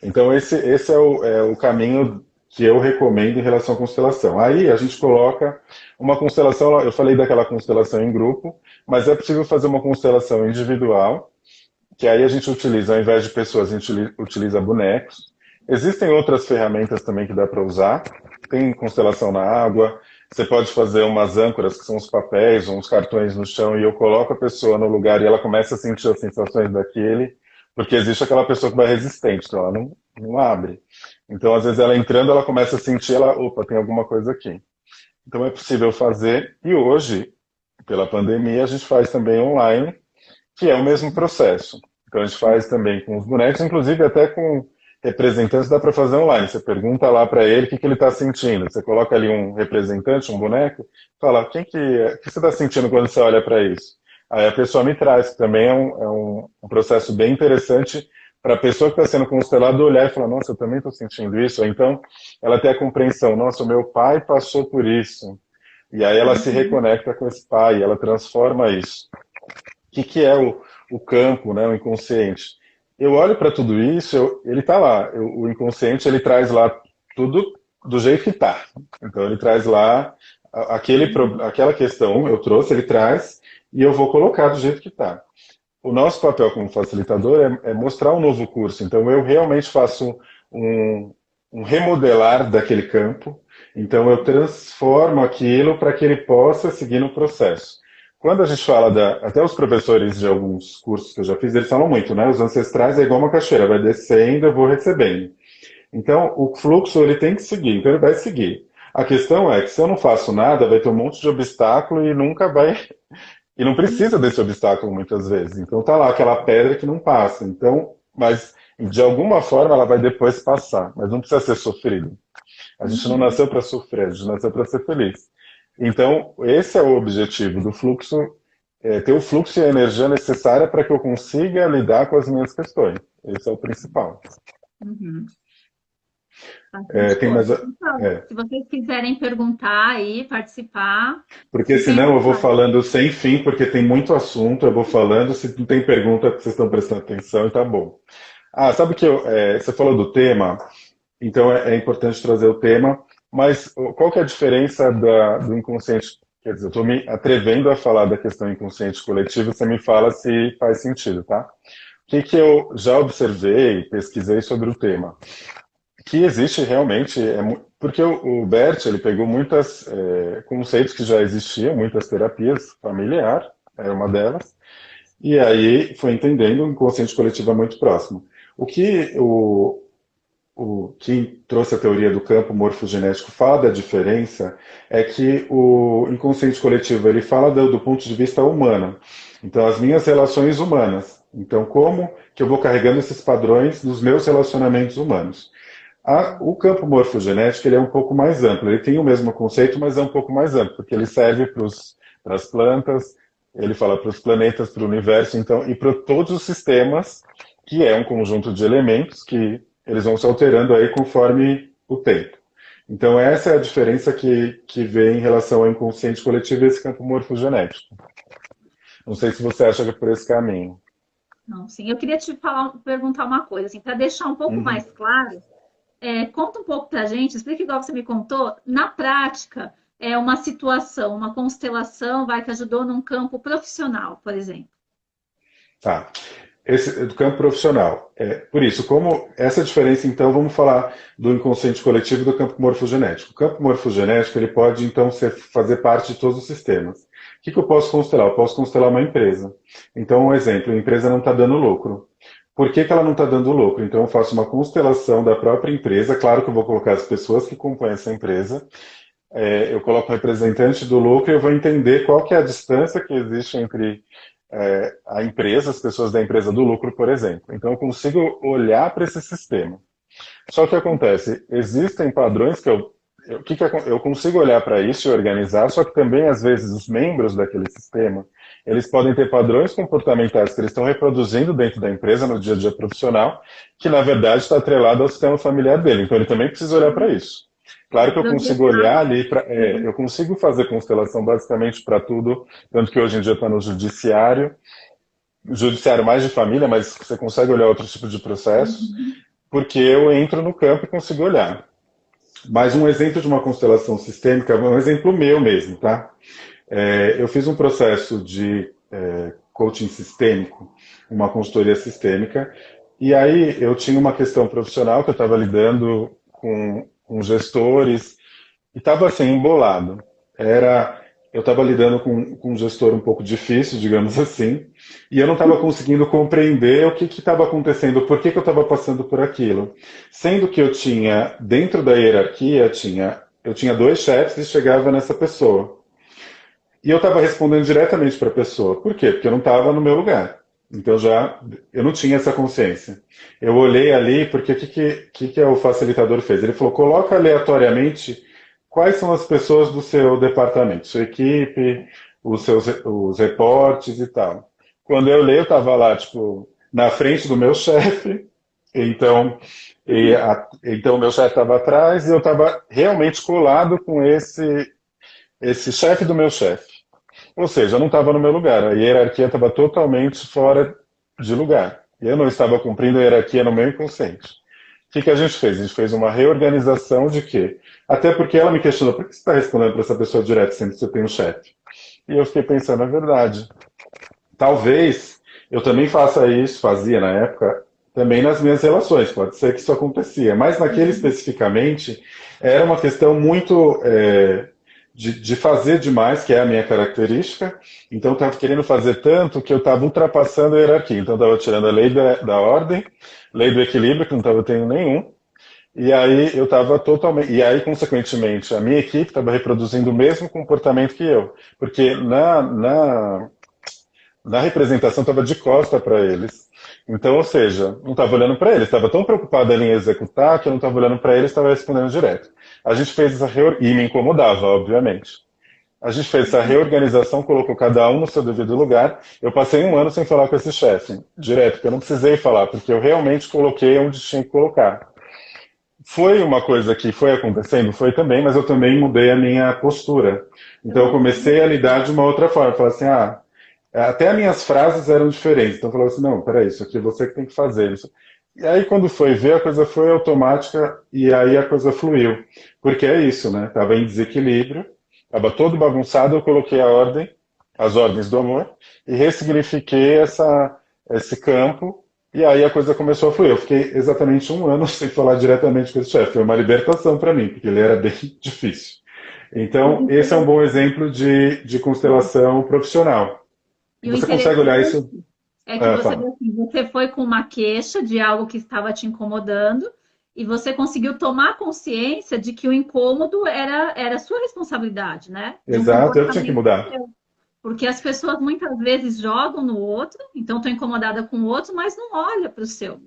Então, esse é o caminho que eu recomendo em relação à constelação. Aí a gente coloca uma constelação, eu falei daquela constelação em grupo, mas é possível fazer uma constelação individual, que aí a gente utiliza, ao invés de pessoas, a gente utiliza bonecos. Existem outras ferramentas também que dá para usar. Tem constelação na água, você pode fazer umas âncoras, que são os papéis, uns cartões no chão, e eu coloco a pessoa no lugar e ela começa a sentir as sensações daquele, porque existe aquela pessoa que vai resistente, então ela não abre. Então, às vezes, ela entrando, ela começa a sentir, opa, tem alguma coisa aqui. Então, é possível fazer, e hoje, pela pandemia, a gente faz também online, que é o mesmo processo. Então a gente faz também com os bonecos, inclusive até com representantes dá para fazer online. Você pergunta lá para ele o que ele está sentindo. Você coloca ali um representante, um boneco, fala, o que você está sentindo quando você olha para isso? Aí a pessoa me traz, que também é um processo bem interessante para a pessoa que está sendo constelada olhar e falar, nossa, eu também estou sentindo isso. Ou então ela tem a compreensão, nossa, o meu pai passou por isso. E aí ela se Uhum. reconecta com esse pai, ela transforma isso. Que é o campo, né, o inconsciente? Eu olho para tudo isso, ele está lá. O inconsciente ele traz lá tudo do jeito que está. Então ele traz lá aquela questão, eu trouxe, ele traz e eu vou colocar do jeito que está. o nosso papel como facilitador é mostrar um novo curso. Então, eu realmente faço um, um remodelar daquele campo. Então, eu transformo aquilo para que ele possa seguir no processo. Quando a gente fala até os professores de alguns cursos que eu já fiz, eles falam muito, né? Os ancestrais é igual uma cachoeira, vai descendo, eu vou recebendo. Então, o fluxo ele tem que seguir, então ele vai seguir. A questão é que se eu não faço nada, vai ter um monte de obstáculo e nunca vai. E não precisa desse obstáculo muitas vezes. Então tá lá aquela pedra que não passa. Então, mas de alguma forma ela vai depois passar. Mas não precisa ser sofrido. A gente não Uhum. nasceu para sofrer, a gente nasceu para ser feliz. Então, esse é o objetivo do fluxo, ter o fluxo e a energia necessária para que eu consiga lidar com as minhas questões. Esse é o principal. Uhum. É, Bastante tem mais. coisa. Então, se vocês quiserem perguntar aí, participar, Porque fiquem à senão eu vou vontade. falando sem fim, porque tem muito assunto, eu vou falando, se não tem pergunta, vocês estão prestando atenção, e tá bom. Ah, sabe que você falou do tema, então é importante trazer o tema, mas qual que é a diferença do inconsciente? Quer dizer, eu estou me atrevendo a falar da questão inconsciente coletivo, você me fala se faz sentido, tá? O que eu já observei, pesquisei sobre o tema? Que existe realmente, porque o Bert ele pegou muitos conceitos que já existiam, muitas terapias, familiar é uma delas, e aí foi entendendo o inconsciente coletivo é muito próximo. O que quem trouxe a teoria do campo morfogenético fala da diferença é que o inconsciente coletivo ele fala do ponto de vista humano. Então, as minhas relações humanas. Então, como que eu vou carregando esses padrões nos meus relacionamentos humanos? O campo morfogenético ele é um pouco mais amplo. Ele tem o mesmo conceito, mas é um pouco mais amplo, porque ele serve para as plantas, ele fala para os planetas, para o universo, então, e para todos os sistemas, que é um conjunto de elementos que eles vão se alterando aí conforme o tempo. Então, essa é a diferença que vem em relação ao inconsciente coletivo e esse campo morfogenético. Não sei se você acha que é por esse caminho. Não, sim, eu queria te falar, perguntar uma coisa, assim, para deixar um pouco Uhum. mais claro, conta um pouco para a gente, explica igual você me contou, na prática, é uma situação, uma constelação, vai que ajudou num campo profissional, por exemplo. Tá. Esse do campo profissional. Por isso, como essa diferença, então, vamos falar do inconsciente coletivo e do campo morfogenético. O campo morfogenético ele pode, então, fazer parte de todos os sistemas. O que eu posso constelar? Eu posso constelar uma empresa. Então, um exemplo, a empresa não está dando lucro. Por que ela não está dando lucro? Então, eu faço uma constelação da própria empresa. Claro que eu vou colocar as pessoas que compõem essa empresa. Eu coloco um representante do lucro e eu vou entender qual que é a distância que existe entre a empresa, as pessoas da empresa do lucro, por exemplo. Então eu consigo olhar para esse sistema. Só que acontece, existem padrões que eu consigo olhar para isso e organizar, só que também às vezes os membros daquele sistema, eles podem ter padrões comportamentais que eles estão reproduzindo dentro da empresa no dia a dia profissional, que na verdade está atrelado ao sistema familiar dele. Então ele também precisa olhar para isso. Claro Vai que eu consigo projetar. olhar ali, eu consigo fazer constelação basicamente para tudo, tanto que hoje em dia está no judiciário mais de família, mas você consegue olhar outros tipos de processos, Uhum. porque eu entro no campo e consigo olhar. Mas um exemplo de uma constelação sistêmica, um exemplo meu mesmo, tá? Eu fiz um processo de coaching sistêmico, uma consultoria sistêmica, e aí eu tinha uma questão profissional que eu estava lidando com gestores, e estava assim, embolado. Eu estava lidando com um gestor um pouco difícil, digamos assim, e eu não estava conseguindo compreender o que estava acontecendo, por que eu estava passando por aquilo. Sendo que eu tinha, dentro da hierarquia, eu tinha dois chefes e chegava nessa pessoa. E eu estava respondendo diretamente para a pessoa. Por quê? Porque eu não estava no meu lugar. Então eu não tinha essa consciência. Eu olhei ali porque o que o facilitador fez? Ele falou: coloca aleatoriamente quais são as pessoas do seu departamento, sua equipe, os reportes e tal. Quando eu olhei, eu estava lá, tipo, na frente do meu chefe. Então, então o meu chefe estava atrás e eu estava realmente colado com esse chefe do meu chefe. Ou seja, eu não estava no meu lugar, a hierarquia estava totalmente fora de lugar. E eu não estava cumprindo a hierarquia no meu inconsciente. O que a gente fez? A gente fez uma reorganização de quê? Até porque ela me questionou, por que você está respondendo para essa pessoa direto, sendo que você tem um chefe? E eu fiquei pensando, é verdade. Talvez Eu também faço isso, fazia na época, também nas minhas relações, pode ser que isso acontecia, mas naquele especificamente era uma questão muito de fazer demais, que é a minha característica, então eu estava querendo fazer tanto que eu estava ultrapassando a hierarquia, então eu estava tirando a lei da ordem, lei do equilíbrio, que não estava tendo nenhum, e aí eu estava totalmente. E aí, consequentemente, a minha equipe estava reproduzindo o mesmo comportamento que eu. Porque na representação estava de costa para eles. Então, ou seja, não estava olhando para eles, estava tão preocupado ali em executar que eu não estava olhando para eles, estava respondendo direto. A gente fez essa e me incomodava, obviamente. A gente fez essa reorganização, colocou cada um no seu devido lugar. Eu passei um ano sem falar com esse chefe, direto, porque eu não precisei falar, porque eu realmente coloquei onde tinha que colocar. Foi uma coisa que foi acontecendo, foi também, mas eu também mudei a minha postura. Então eu comecei a lidar de uma outra forma. Falar assim, até as minhas frases eram diferentes. Então eu falava assim, não, peraí, isso aqui é você que tem que fazer isso. E aí quando foi ver, a coisa foi automática e aí a coisa fluiu. Porque é isso, né? Tava em desequilíbrio, tava todo bagunçado, eu coloquei a ordem, as ordens do amor, e ressignifiquei esse campo e aí a coisa começou a fluir. Eu fiquei exatamente um ano sem falar diretamente com esse chefe. Foi uma libertação para mim, porque ele era bem difícil. Então, esse é um bom exemplo de constelação profissional. E o Você consegue olhar interessante isso? é que você, Fala. assim, você foi com uma queixa de algo que estava te incomodando e você conseguiu tomar consciência de que o incômodo era sua responsabilidade, né? De um Exato, eu tinha que comportamento mudar. seu. Porque as pessoas muitas vezes jogam no outro, então estou incomodada com o outro, mas não olha para o seu.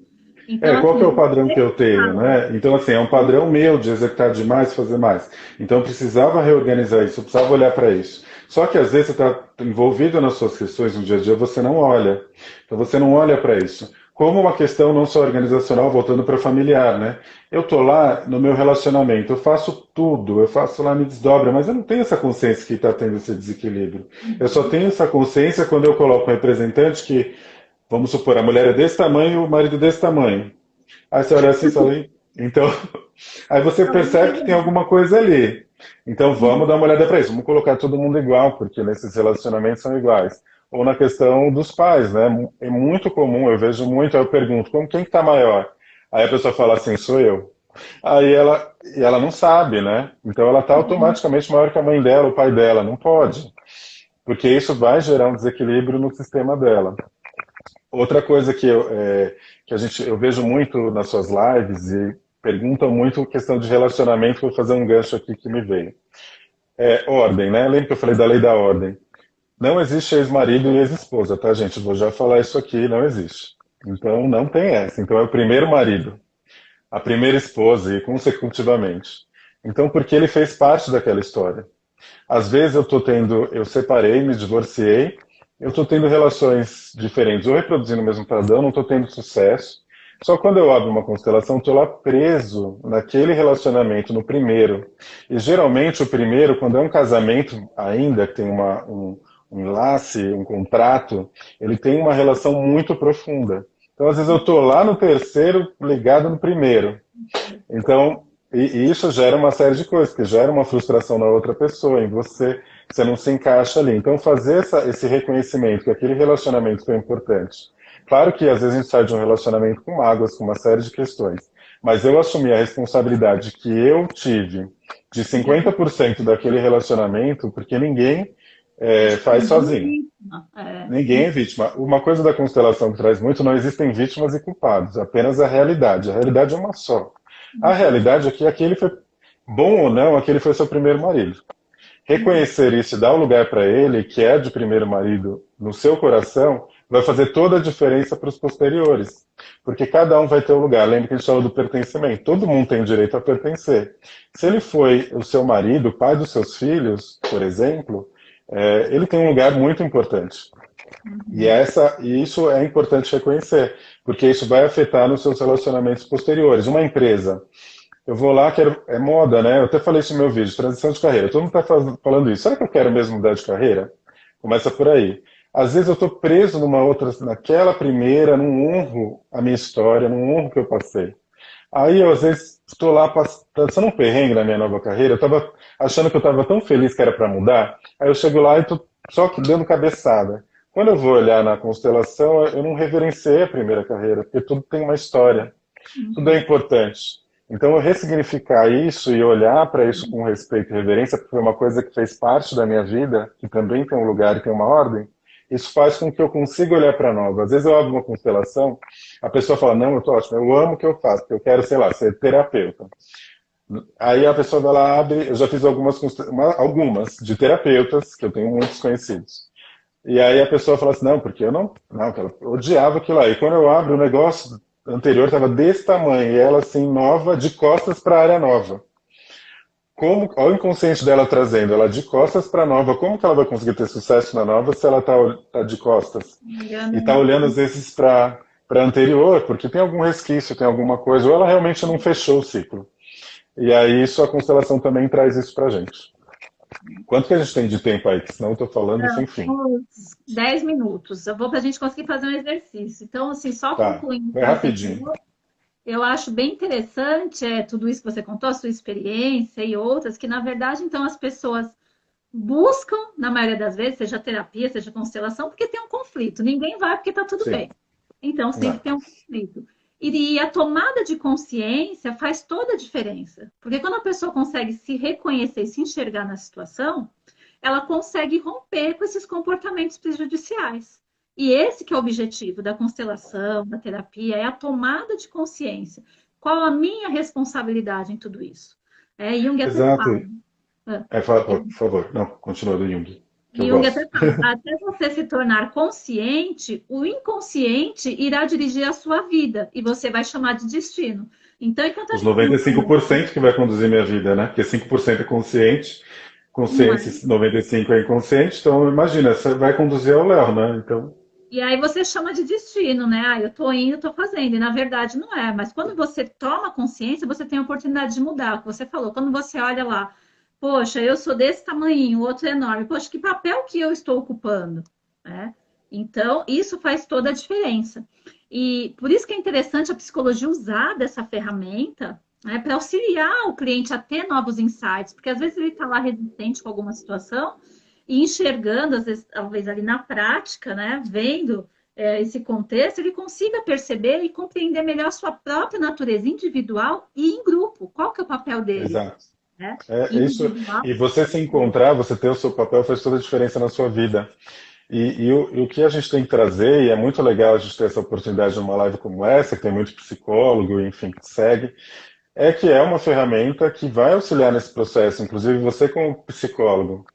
Então, Qual que é o assim, padrão que eu tenho, né? Então, assim, é um padrão meu de executar demais, fazer mais. Então, eu precisava reorganizar isso, eu precisava olhar para isso. Só que às vezes você está envolvido nas suas questões no dia a dia, você não olha. Então, você não olha para isso. Como uma questão não só organizacional, voltando para familiar, né? Eu tô lá no meu relacionamento, eu faço tudo, eu faço lá, me desdobra, mas eu não tenho essa consciência que está tendo esse desequilíbrio. Eu só tenho essa consciência quando eu coloco um representante que, vamos supor, a mulher é desse tamanho e o marido é desse tamanho. Aí você olha assim e fala, "Ih." Então, aí você percebe que tem alguma coisa ali. Então vamos dar uma olhada para isso, vamos colocar todo mundo igual, porque nesses relacionamentos são iguais. Ou na questão dos pais, né? É muito comum, eu vejo muito, aí eu pergunto, quem que tá maior? Aí a pessoa fala assim, sou eu. E ela não sabe, né? Então ela tá automaticamente maior que a mãe dela, o pai dela. Não pode, porque isso vai gerar um desequilíbrio no sistema dela. Outra coisa que eu vejo muito nas suas lives e perguntam muito questão de relacionamento, vou fazer um gancho aqui que me veio. Ordem, né? Lembra que eu falei da lei da ordem? Não existe ex-marido e ex-esposa, tá, gente? Vou já falar isso aqui, não existe. Então não tem essa. Então é o primeiro marido, a primeira esposa e consecutivamente. Então, porque ele fez parte daquela história. Às vezes eu separei, me divorciei, eu estou tendo relações diferentes, ou reproduzindo o mesmo padrão, não estou tendo sucesso. Só quando eu abro uma constelação, estou lá preso naquele relacionamento, no primeiro. E geralmente o primeiro, quando é um casamento ainda, que tem um enlace, um contrato, ele tem uma relação muito profunda. Então, às vezes eu estou lá no terceiro, ligado no primeiro. Então, e isso gera uma série de coisas, que gera uma frustração na outra pessoa, em você não se encaixa ali. Então, fazer esse reconhecimento que aquele relacionamento foi importante. Claro que às vezes a gente sai de um relacionamento com mágoas, com uma série de questões, mas eu assumi a responsabilidade que eu tive de 50% daquele relacionamento, porque ninguém faz sozinho. Ninguém é vítima. Uma coisa da constelação que traz muito, não existem vítimas e culpados, apenas a realidade. A realidade é uma só. A realidade é que aquele foi, bom ou não, aquele foi seu primeiro marido. Reconhecer isso e dar um lugar para ele, que é de primeiro marido, no seu coração, vai fazer toda a diferença para os posteriores. Porque cada um vai ter um lugar. Lembra que a gente falou do pertencimento. Todo mundo tem direito a pertencer. Se ele foi o seu marido, o pai dos seus filhos, por exemplo, ele tem um lugar muito importante. E isso é importante reconhecer, porque isso vai afetar nos seus relacionamentos posteriores. Uma empresa, eu vou lá, é moda, né? Eu até falei isso no meu vídeo, transição de carreira. Todo mundo está falando isso. Será que eu quero mesmo mudar de carreira? Começa por aí. Às vezes eu estou preso numa outra, naquela primeira, não honro a minha história, não honro o que eu passei. Aí eu, às vezes, estou lá passando um perrengue na minha nova carreira, eu estava achando que eu estava tão feliz que era para mudar, aí eu chego lá e estou só que dando cabeçada. quando eu vou olhar na constelação, eu não reverenciei a primeira carreira, porque tudo tem uma história, tudo é Uhum. importante. Então, eu ressignificar isso e olhar para isso com respeito e reverência, porque foi uma coisa que fez parte da minha vida, que também tem um lugar e tem uma ordem, isso faz com que eu consiga olhar para nova. Às vezes eu abro uma constelação, a pessoa fala, não, eu tô ótimo, eu amo o que eu faço, porque eu quero, sei lá, ser terapeuta. Aí a pessoa vai lá, abre, eu já fiz algumas de terapeutas, que eu tenho muitos conhecidos. E aí a pessoa fala assim, não, porque eu não, que ela odiava aquilo lá. E quando eu abro o negócio anterior estava desse tamanho, e ela assim, nova, de costas para a área nova. Como, olha o inconsciente dela trazendo ela de costas para a nova, como que ela vai conseguir ter sucesso na nova se ela tá de costas? E está Olhando. olhando às vezes para anterior, porque tem algum resquício, tem alguma coisa, ou ela realmente não fechou o ciclo. E aí isso, a constelação também traz isso para a gente. Quanto que a gente tem de tempo aí? Que senão eu estou falando sem fim. Uns 10 minutos. Eu vou para a gente conseguir fazer um exercício. Então, assim, só Tá, concluindo o vai que você rapidinho. falou, eu acho bem interessante tudo isso que você contou, a sua experiência e outras, que na verdade, então, as pessoas buscam, na maioria das vezes, seja terapia, seja constelação, porque tem um conflito. Ninguém vai porque está tudo Sim, bem. Então, sempre não. tem um conflito. E a tomada de consciência faz toda a diferença. Porque quando a pessoa consegue se reconhecer e se enxergar na situação, ela consegue romper com esses comportamentos prejudiciais. E esse que é o objetivo da constelação, da terapia, é a tomada de consciência. Qual a minha responsabilidade em tudo isso? Jung até Exato. fala. né? Fala, por favor. Não, continua do Jung, que eu Jung gosto. até fala, até você se tornar consciente, o inconsciente irá dirigir a sua vida e você vai chamar de destino. Então, enquanto a Os gente não toma, 95% que vai conduzir minha vida, né? Porque 5% é consciente, não é? consciência 95% é inconsciente, então imagina, você vai conduzir ao Léo, né? Então, E aí você chama de destino, né? Ah, eu tô indo, tô fazendo. E na verdade não é. Mas quando você toma consciência, você tem a oportunidade de mudar. O que você falou, quando você olha lá, poxa, eu sou desse tamanho, o outro é enorme. Poxa, que papel que eu estou ocupando, né? Então, isso faz toda a diferença. E por isso que é interessante a psicologia usar dessa ferramenta, né, para auxiliar o cliente a ter novos insights, porque às vezes ele está lá resistente com alguma situação e enxergando, às vezes, talvez ali na prática, né, vendo esse contexto, ele consiga perceber e compreender melhor a sua própria natureza individual e em grupo. Qual que é o papel dele? exato. Né? É isso. Individual. E você se encontrar, você ter o seu papel faz toda a diferença na sua vida. E o que a gente tem que trazer, e é muito legal a gente ter essa oportunidade numa live como essa, que tem muito psicólogo, enfim, que segue, é que é uma ferramenta que vai auxiliar nesse processo, inclusive você como psicólogo.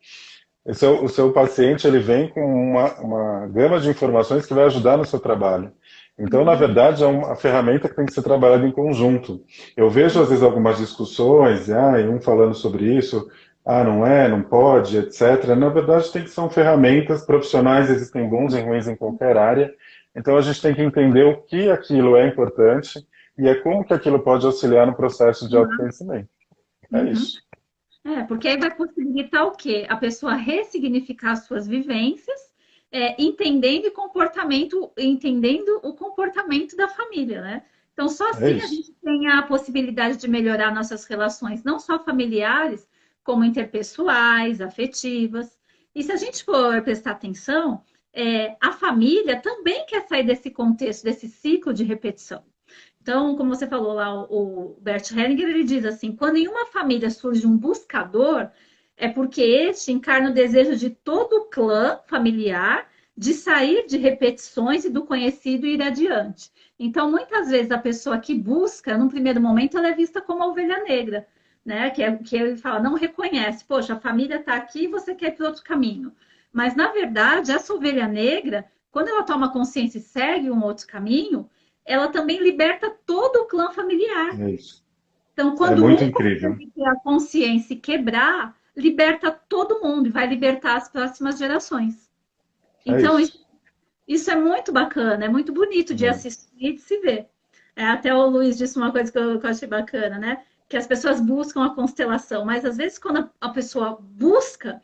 O seu paciente ele vem com uma gama de informações que vai ajudar no seu trabalho. Então, na verdade, é uma ferramenta que tem que ser trabalhada em conjunto. Eu vejo, às vezes, algumas discussões, e um falando sobre isso, não é, não pode, etc. Na verdade, tem que são ferramentas profissionais, existem bons e ruins em qualquer área. Então, a gente tem que entender o que aquilo é importante e é como que aquilo pode auxiliar no processo de autoconhecimento. É Uhum. isso. Porque aí vai possibilitar o quê? A pessoa ressignificar as suas vivências, entendendo o comportamento da família, né? Então, só É assim a isso. gente tem a possibilidade de melhorar nossas relações, não só familiares, como interpessoais, afetivas. E se a gente for prestar atenção, a família também quer sair desse contexto, desse ciclo de repetição. Então, como você falou lá, o Bert Hellinger, ele diz assim, quando em uma família surge um buscador, é porque este encarna o desejo de todo o clã familiar de sair de repetições e do conhecido e ir adiante. Então, muitas vezes a pessoa que busca, num primeiro momento, ela é vista como a ovelha negra, né? Que ele fala, não reconhece, poxa, a família está aqui e você quer ir para outro caminho. Mas, na verdade, essa ovelha negra, quando ela toma consciência e segue um outro caminho, ela também liberta todo o clã familiar. É isso. Então, É quando muito um incrível. consegue ter a consciência e quebrar, liberta todo mundo e vai libertar as próximas gerações. É Então, isso. isso é muito bacana, é muito bonito de Muito. assistir e de se ver. Até o Luiz disse uma coisa que eu achei bacana, né? Que as pessoas buscam a constelação, mas às vezes quando a pessoa busca,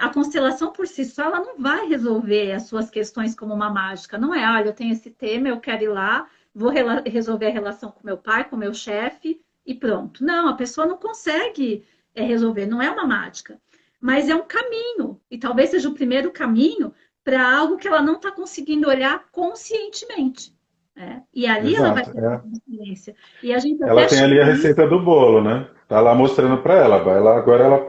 a constelação por si só, ela não vai resolver as suas questões como uma mágica. Não é, olha, eu tenho esse tema, eu quero ir lá, vou resolver a relação com meu pai, com meu chefe e pronto. Não, a pessoa não consegue resolver, não é uma mágica. Mas é um caminho, e talvez seja o primeiro caminho para algo que ela não está conseguindo olhar conscientemente. Né? E ali ela vai Exato. ter essa consciência. E a gente Ela até tem ali a chama isso, receita do bolo, né? Tá lá mostrando para ela. Vai lá agora ela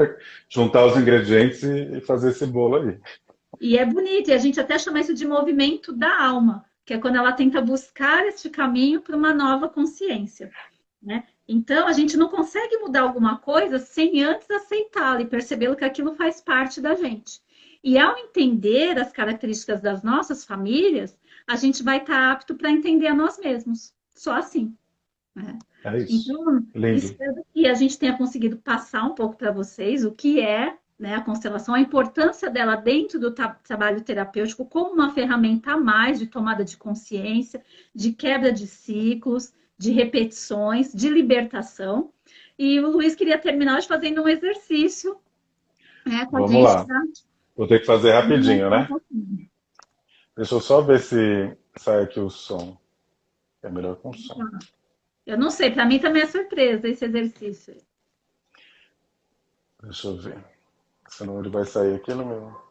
juntar os ingredientes e fazer esse bolo aí. e é bonito, e a gente até chama isso de movimento da alma, que é quando ela tenta buscar este caminho para uma nova consciência. Né? Então, a gente não consegue mudar alguma coisa sem antes aceitá-la e percebê-lo que aquilo faz parte da gente. E ao entender as características das nossas famílias, a gente vai estar apto para entender a nós mesmos. Só assim. Né? É isso. Então, Lindo. espero que a gente tenha conseguido passar um pouco para vocês o que é, né, a constelação, a importância dela dentro do trabalho terapêutico como uma ferramenta a mais de tomada de consciência, de quebra de ciclos, de repetições, de libertação. E o Luiz queria terminar hoje fazendo um exercício, né, com a Vamos gente lá. para Vou ter que fazer rapidinho, aumentar um né? pouquinho. Deixa eu só ver se sai aqui o som. É melhor com som. Eu não sei, para mim também é surpresa esse exercício. Deixa eu ver. Senão ele vai sair aqui no meu.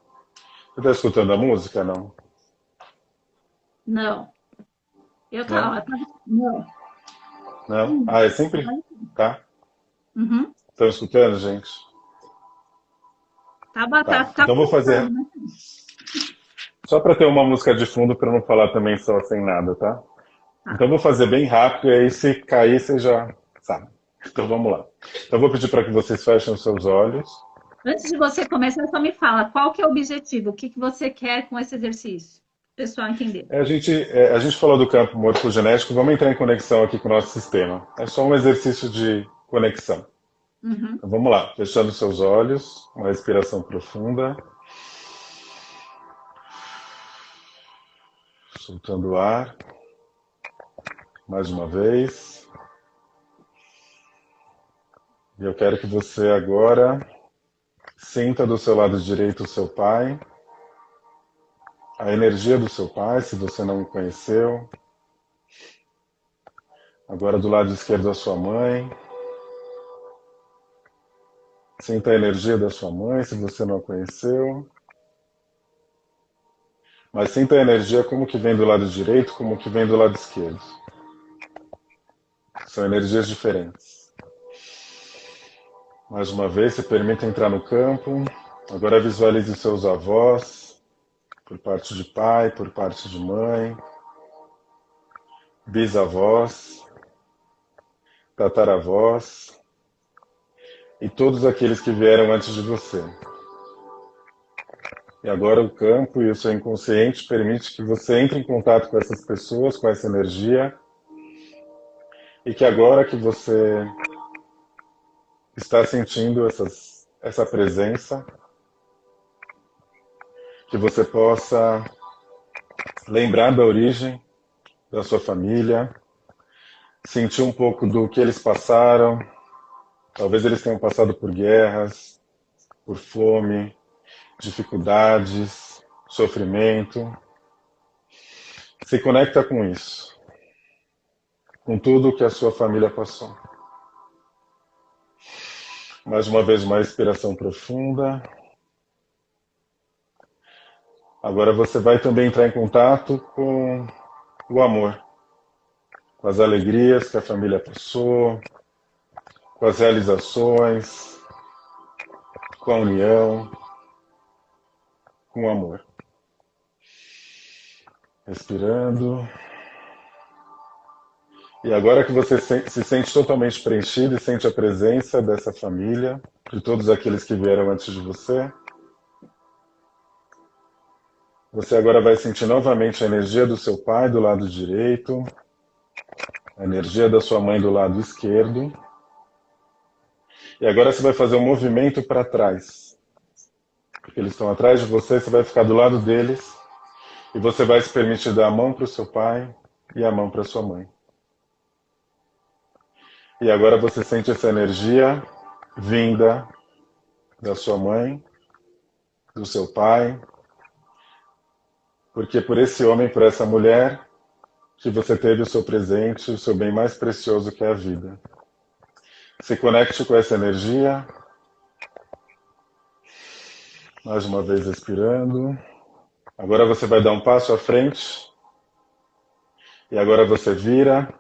Você está escutando a música? Não? Não, eu Não? tava, não. Não? Ah, é sempre. Tá? Uhum. Estão escutando, gente? Tá. Tá Então vou contando, fazer. né? Só para ter uma música de fundo para não falar também só sem nada, tá? Tá. Então vou fazer bem rápido e aí se cair você já sabe. Então vamos lá. Então vou pedir para que vocês fechem os seus olhos. Antes de você começar, só me fala qual que é o objetivo, o que que você quer com esse exercício, para o pessoal entender. A gente falou do campo morfogenético, vamos entrar em conexão aqui com o nosso sistema. É só um exercício de conexão. Uhum. Então vamos lá, fechando os seus olhos, uma respiração profunda, soltando o ar, mais uma vez. E eu quero que você agora sinta do seu lado direito o seu pai, a energia do seu pai, se você não o conheceu. Agora do lado esquerdo a sua mãe. Sinta a energia da sua mãe, se você não a conheceu. Mas sinta a energia como que vem do lado direito, como que vem do lado esquerdo. São energias diferentes. Mais uma vez, se permita entrar no campo. Agora visualize os seus avós, por parte de pai, por parte de mãe, bisavós, tataravós e todos aqueles que vieram antes de você. E agora o campo e o seu inconsciente permite que você entre em contato com essas pessoas, com essa energia, e que agora que você está sentindo essa presença, que você possa lembrar da origem da sua família, sentir um pouco do que eles passaram. Talvez eles tenham passado por guerras, por fome, dificuldades, sofrimento. Se conecta com isso, com tudo que a sua família passou. Mais uma vez, uma respiração profunda. Agora você vai também entrar em contato com o amor, com as alegrias que a família passou, com as realizações, com a união, com o amor. Respirando. E agora que você se sente totalmente preenchido e sente a presença dessa família, de todos aqueles que vieram antes de você, você agora vai sentir novamente a energia do seu pai do lado direito, a energia da sua mãe do lado esquerdo. E agora você vai fazer um movimento para trás. Porque eles estão atrás de você, você vai ficar do lado deles e você vai se permitir dar a mão para o seu pai e a mão para sua mãe. E agora você sente essa energia vinda da sua mãe, do seu pai, porque por esse homem, por essa mulher, que você teve o seu presente, o seu bem mais precioso que é a vida. Se conecte com essa energia. Mais uma vez respirando. Agora você vai dar um passo à frente e agora você vira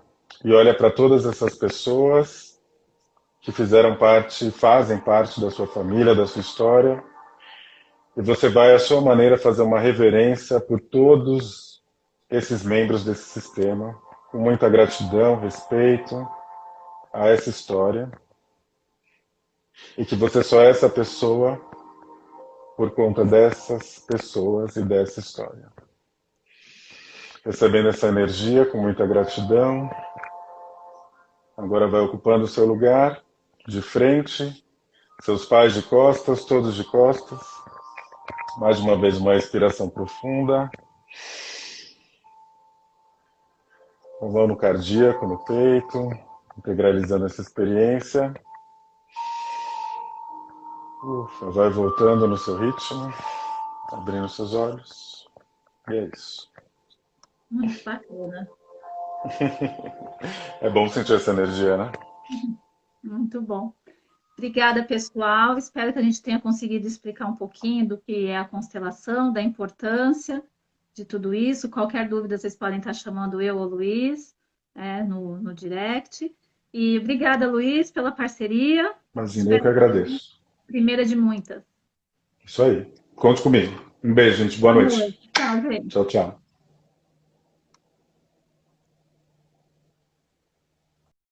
e olha para todas essas pessoas que fizeram parte, fazem parte da sua família, da sua história, e você vai, à sua maneira, fazer uma reverência por todos esses membros desse sistema, com muita gratidão, respeito a essa história, e que você só é essa pessoa por conta dessas pessoas e dessa história. Recebendo essa energia com muita gratidão, agora vai ocupando o seu lugar, de frente, seus pais de costas, todos de costas. Mais uma vez, uma respiração profunda. Um vão no cardíaco, no peito, integralizando essa experiência. Ufa, vai voltando no seu ritmo, abrindo seus olhos. E é isso. Muito bacana. É bom sentir essa energia, né? Muito bom. Obrigada, pessoal. Espero que a gente tenha conseguido explicar um pouquinho do que é a constelação, da importância de tudo isso. Qualquer dúvida, vocês podem estar chamando eu ou o Luiz, no direct. E obrigada, Luiz, pela parceria. Imagina, eu que Espero agradeço. primeira de muitas. Isso aí. Conte comigo. Um beijo, gente. Boa Boa noite. noite. Tchau, gente. Tchau, tchau.